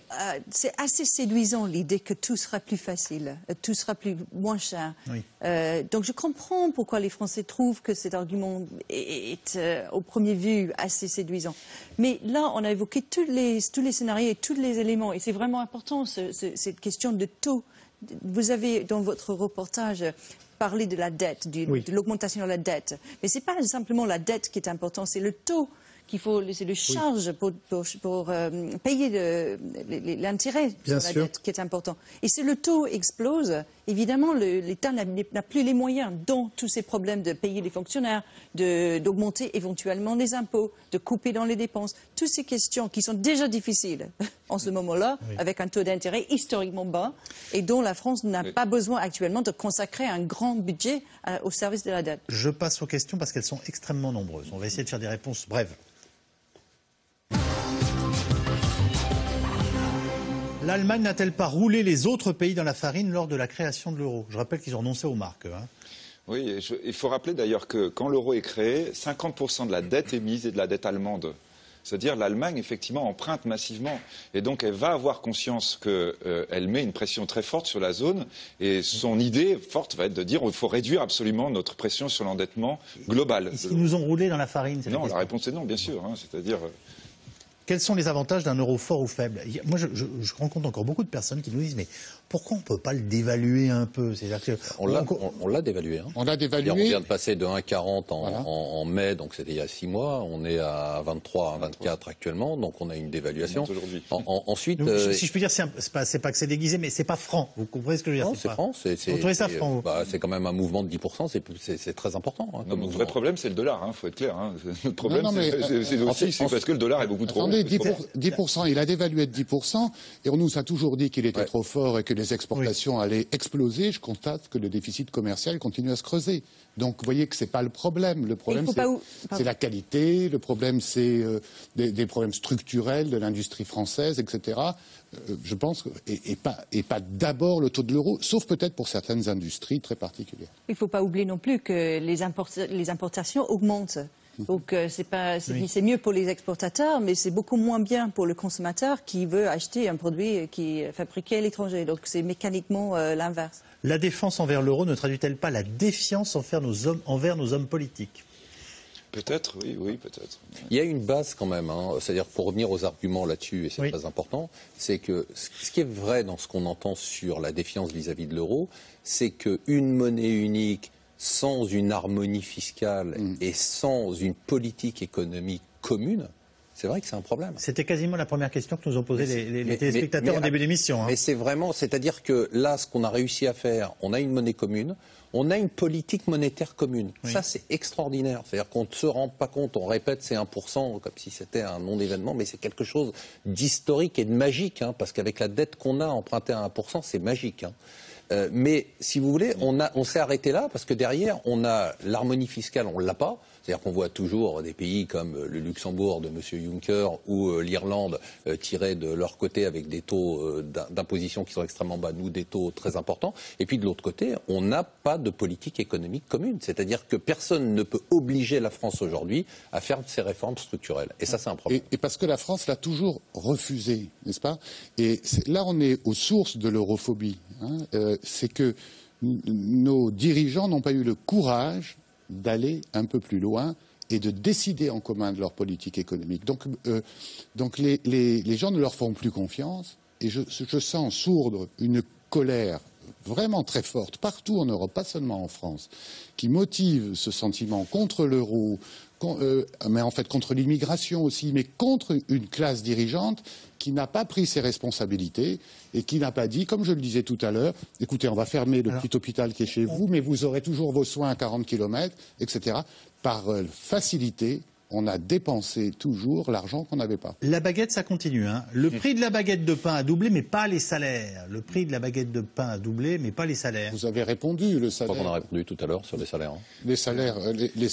C: assez séduisant l'idée que tout sera plus facile, tout sera moins cher. Oui. Donc je comprends pourquoi les Français trouvent que cet argument est au premier vue assez séduisant. Mais là, on a évoqué tous les scénarios et tous les éléments, et c'est vraiment important cette question de taux. Vous avez dans votre reportage parlé de la dette, de l'augmentation de la dette. Mais ce n'est pas simplement la dette qui est importante, c'est le taux qu'il faut, c'est le charge pour payer l'intérêt sur la dette qui est important. Et si le taux explose, évidemment, l'État n'a plus les moyens, dont tous ces problèmes de payer les fonctionnaires, d'augmenter éventuellement les impôts, de couper dans les dépenses. Toutes ces questions qui sont déjà difficiles en ce moment-là, avec un taux d'intérêt historiquement bas, et dont la France n'a pas besoin actuellement de consacrer un grand budget au service de la dette.
A: Je passe aux questions parce qu'elles sont extrêmement nombreuses. On va essayer de faire des réponses brèves. L'Allemagne n'a-t-elle pas roulé les autres pays dans la farine lors de la création de l'euro? Je rappelle qu'ils ont renoncé aux marques.
B: Oui, il faut rappeler d'ailleurs que quand l'euro est créé, 50% de la dette émise est de la dette allemande. C'est-à-dire l'Allemagne, effectivement, emprunte massivement. Et donc, elle va avoir conscience qu'elle met une pression très forte sur la zone. Et son idée forte va être de dire qu'il faut réduire absolument notre pression sur l'endettement global.
A: Est-ce qu'ils nous ont roulé dans la farine?
B: Non, la réponse est non, bien sûr. C'est-à-dire...
A: Quels sont les avantages d'un euro fort ou faible? Moi, je rencontre encore beaucoup de personnes qui nous disent, mais pourquoi on ne peut pas le dévaluer un peu?
K: On l'a dévalué.
J: On l'a dévalué.
K: On vient de passer de 1,40 en mai, donc c'était il y a 6 mois. On est à 23, à 24 actuellement, donc on a une dévaluation. Ensuite,
A: si je puis dire, c'est pas que c'est déguisé, mais c'est pas franc. Vous comprenez ce que je veux dire?
K: Non, c'est franc.
A: Vous trouvez ça franc?
K: C'est quand même un mouvement de 10%, c'est très important.
B: Notre vrai problème, c'est le dollar, faut être clair. Notre problème, c'est parce que le dollar est beaucoup trop haut.
J: 10%, il a dévalué de 10%, et on nous a toujours dit qu'il était trop fort et que les exportations allaient exploser. Je constate que le déficit commercial continue à se creuser. Donc vous voyez que ce n'est pas le problème. Le problème, c'est la qualité, le problème, c'est des problèmes structurels de l'industrie française, etc. Je pense, et pas d'abord le taux de l'euro, sauf peut-être pour certaines industries très particulières.
C: Il ne faut pas oublier non plus que les importations augmentent. Donc c'est mieux pour les exportateurs, mais c'est beaucoup moins bien pour le consommateur qui veut acheter un produit qui est fabriqué à l'étranger. Donc c'est mécaniquement l'inverse.
A: La défense envers l'euro ne traduit-elle pas la défiance envers nos hommes politiques?
B: Peut-être, oui, peut-être.
K: Il y a une base quand même, c'est-à-dire pour revenir aux arguments là-dessus, et c'est très important, c'est que ce qui est vrai dans ce qu'on entend sur la défiance vis-à-vis de l'euro, c'est qu'une monnaie unique sans une harmonie fiscale et sans une politique économique commune, c'est vrai que c'est un problème.
A: C'était quasiment la première question que nous ont posée les téléspectateurs en début d'émission.
K: Mais c'est vraiment, c'est-à-dire que là, ce qu'on a réussi à faire, on a une monnaie commune, on a une politique monétaire commune. Ça, c'est extraordinaire. C'est-à-dire qu'on ne se rend pas compte, on répète c'est 1%, comme si c'était un non-événement, mais c'est quelque chose d'historique et de magique, parce qu'avec la dette qu'on a empruntée à 1%, c'est magique. Mais si vous voulez, on s'est arrêté là parce que derrière, on a l'harmonie fiscale, on ne l'a pas. C'est-à-dire qu'on voit toujours des pays comme le Luxembourg de M. Juncker ou l'Irlande tirer de leur côté avec des taux d'imposition qui sont extrêmement bas, nous des taux très importants. Et puis de l'autre côté, on n'a pas de politique économique commune. C'est-à-dire que personne ne peut obliger la France aujourd'hui à faire ces réformes structurelles. Et ça, c'est un problème.
J: Et parce que la France l'a toujours refusé, n'est-ce pas? Et là, on est aux sources de l'europhobie. C'est que nos dirigeants n'ont pas eu le courage d'aller un peu plus loin et de décider en commun de leur politique économique. Donc les gens ne leur font plus confiance et je sens sourdre une colère vraiment très forte partout en Europe, pas seulement en France, qui motive ce sentiment contre l'euro, mais en fait contre l'immigration aussi, mais contre une classe dirigeante qui n'a pas pris ses responsabilités et qui n'a pas dit, comme je le disais tout à l'heure, écoutez, on va fermer le petit hôpital qui est chez vous, mais vous aurez toujours vos soins à 40 km, etc. Par facilité, on a dépensé toujours l'argent qu'on n'avait pas.
A: La baguette, ça continue. Le prix de la baguette de pain a doublé, mais pas les salaires. Le prix de la baguette de pain a doublé, mais pas les salaires.
J: Vous avez répondu, le salaire.
K: On a répondu tout à l'heure sur les salaires.
J: Les salaires...
A: Il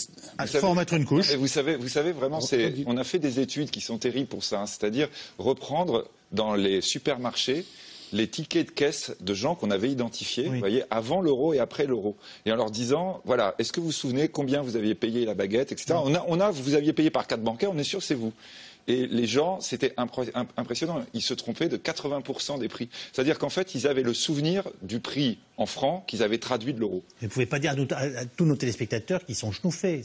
A: faut en mettre une couche.
B: Vous savez vraiment, on a fait des études qui sont terribles pour ça. C'est-à-dire reprendre dans les supermarchés les tickets de caisse de gens qu'on avait identifiés, vous voyez, avant l'euro et après l'euro. Et en leur disant, voilà, est-ce que vous vous souvenez combien vous aviez payé la baguette, etc. Vous aviez payé par carte bancaire, on est sûr que c'est vous. Et les gens, c'était impressionnant, ils se trompaient de 80% des prix. C'est-à-dire qu'en fait, ils avaient le souvenir du prix en francs qu'ils avaient traduit de l'euro.
A: Vous ne pouvez pas dire à tous nos téléspectateurs qu'ils sont schnoufés.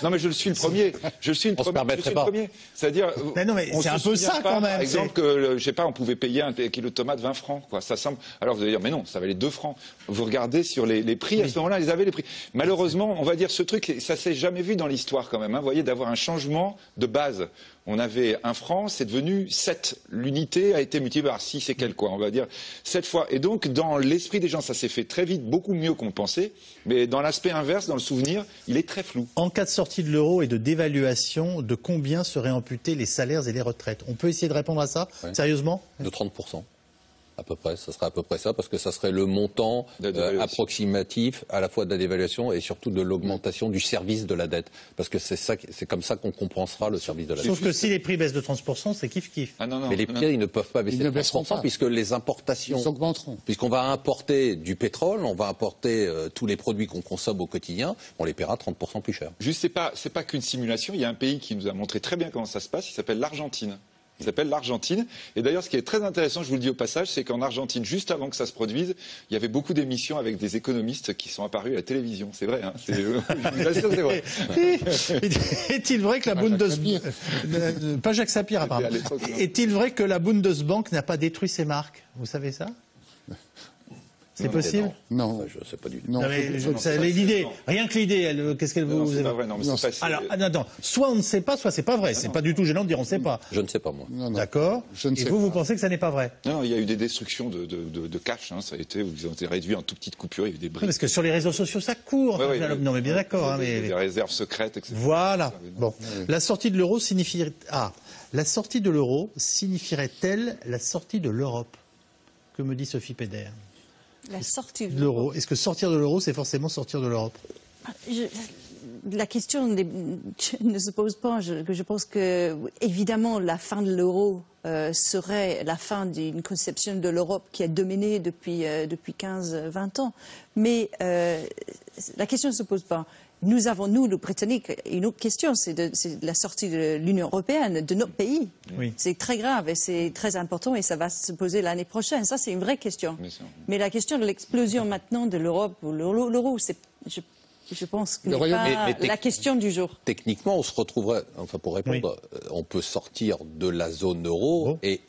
B: Non, mais je le suis le premier. Je suis le premier. C'est-à-dire,
A: non, mais c'est un peu ça quand même.
B: Par exemple, que, je sais pas, on pouvait payer un kilo de tomates 20 francs. Quoi. Ça semble. Alors vous allez dire, mais non, ça valait 2 francs. Vous regardez sur les prix, à ce moment-là, ils avaient les prix. Malheureusement, on va dire ce truc, ça s'est jamais vu dans l'histoire quand même. Vous voyez, d'avoir un changement de base. On avait 1 franc, c'est devenu 7. L'unité a été multipliée par 6 et quelques, quoi. On va dire 7 fois. Et donc, dans l'esprit des gens, ça s'est fait très vite, beaucoup mieux qu'on pensait. Mais dans l'aspect inverse, dans le souvenir, il est très flou.
A: En cas de sortie de l'euro et de dévaluation, de combien seraient amputés les salaires et les retraites? On peut essayer de répondre à ça, sérieusement?
K: De 30%. À peu près, ça serait à peu près ça, parce que ça serait le montant approximatif à la fois de la dévaluation et surtout de l'augmentation du service de la dette. Parce que c'est comme ça qu'on compensera le service de la dette.
A: Sauf que si les prix baissent de 30%, c'est kiff-kiff.
K: Mais les prix, ils ne peuvent pas baisser de 30% puisque les importations...
J: Ils augmenteront.
K: Puisqu'on va importer du pétrole, on va importer tous les produits qu'on consomme au quotidien, on les paiera 30% plus cher.
B: Juste, c'est pas qu'une simulation, il y a un pays qui nous a montré très bien comment ça se passe, il s'appelle l'Argentine. Il s'appelle l'Argentine. Et d'ailleurs, ce qui est très intéressant, je vous le dis au passage, c'est qu'en Argentine, juste avant que ça se produise, il y avait beaucoup d'émissions avec des économistes qui sont apparus à la télévision. C'est vrai, je vous assure, c'est vrai.
A: Est-il vrai que la Bundesbank... pas Jacques Sapir, apparemment. Est-il vrai que la Bundesbank n'a pas détruit ses marques? Vous savez ça? C'est possible?
J: Non.
K: Je ne sais pas du tout.
A: Non, mais l'idée, rien que l'idée, qu'est-ce qu'elle vous...
B: C'est pas vrai, non, mais c'est pas...
A: Alors, attends, soit on ne sait pas, soit c'est pas vrai. C'est pas du tout gênant de dire on ne sait pas.
K: Je ne sais pas, moi.
A: D'accord. Et vous pensez que ça n'est pas vrai?
B: Non, il y a eu des destructions de cash, ça a été, ils ont été réduits en tout petites coupures, il y a eu des briques.
A: Parce que sur les réseaux sociaux, ça court. Non, mais bien d'accord.
B: Des réserves secrètes, etc.
A: Voilà. Bon. La sortie de l'euro signifierait... la sortie de l'euro signifierait-elle la sortie de l'Europe? Que me dit Sophie Péder?
C: La sortie de
A: l'euro. Est-ce que sortir de l'euro, c'est forcément sortir de l'Europe?
C: La question ne se pose pas. Je pense que, évidemment, la fin de l'euro serait la fin d'une conception de l'Europe qui a dominé depuis 15-20 ans. Mais la question ne se pose pas. nous avons, nous, les Britanniques, une autre question, c'est la sortie de l'Union européenne, de notre pays.
A: Oui.
C: C'est très grave et c'est très important et ça va se poser l'année prochaine. Ça, c'est une vraie question. Mais la question de l'explosion maintenant de l'Europe ou l'euro, je pense que n'est pas la question du jour.
K: Techniquement, on se retrouverait, enfin pour répondre, on peut sortir de la zone euro et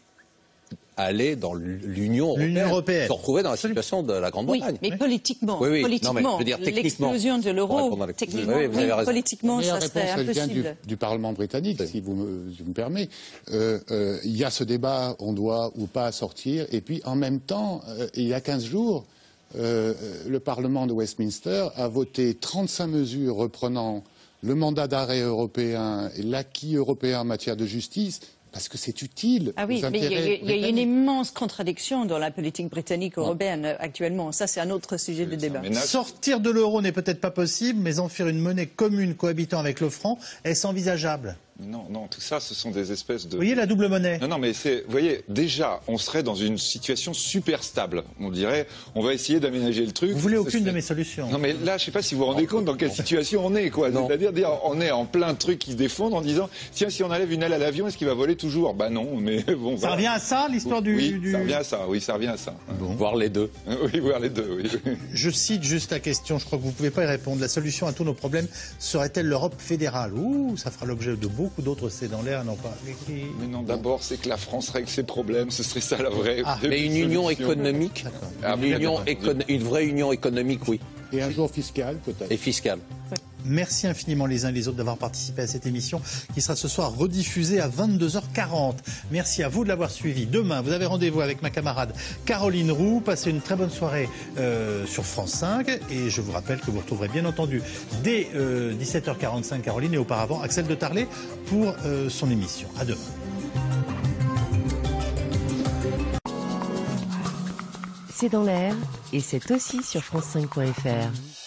K: aller dans l'Union européenne, se retrouver dans la situation de la Grande-Bretagne.
C: Oui, mais politiquement, l'explosion de l'euro, techniquement, politiquement, ça serait impossible.
J: Elle vient du Parlement britannique, si vous me permettez. Il y a ce débat, on doit ou pas sortir, et puis en même temps, il y a 15 jours, le Parlement de Westminster a voté 35 mesures reprenant le mandat d'arrêt européen et l'acquis européen en matière de justice, parce que c'est utile.
C: Ah oui, mais il y a une immense contradiction dans la politique britannique européenne actuellement. Ça, c'est un autre sujet de débat.
A: Sortir de l'euro n'est peut-être pas possible, mais en faire une monnaie commune cohabitant avec le franc, est-ce envisageable ?
B: Non, tout ça, ce sont des espèces de...
A: Vous voyez la double monnaie ?
B: Non, mais vous voyez, déjà, on serait dans une situation super stable. On dirait, on va essayer d'aménager le truc.
A: Vous voulez aucune de mes solutions ?
B: Non, mais là, je ne sais pas si vous vous rendez compte dans quelle situation on est, quoi. C'est-à-dire, on est en plein truc qui se défendent en disant, tiens, si on enlève une aile à l'avion, est-ce qu'il va voler toujours ? Bah non, mais bon.
A: Ça revient à ça, l'histoire du...
B: Oui, ça revient à ça, ça revient à ça.
K: Bon. Voir les deux.
B: Oui, voir les deux, oui.
A: Je cite juste la question, je crois que vous ne pouvez pas y répondre. La solution à tous nos problèmes serait-elle l'Europe fédérale ? Ouh, ça fera l'objet de beaucoup d'autres c'est dans l'air. Non, pas.
B: Mais non, d'abord, c'est que la France règle ses problèmes, ce serait ça la vraie.
K: Mais une union économique, une vraie union économique, oui.
J: Et un jour fiscal, peut-être.
K: Et fiscal.
A: Merci infiniment les uns et les autres d'avoir participé à cette émission qui sera ce soir rediffusée à 22h40. Merci à vous de l'avoir suivi. Demain, vous avez rendez-vous avec ma camarade Caroline Roux. Passez une très bonne soirée sur France 5. Et je vous rappelle que vous retrouverez bien entendu dès 17h45 Caroline et auparavant Axel de Tarlet pour son émission. À demain.
G: C'est dans l'air et c'est aussi sur France5.fr.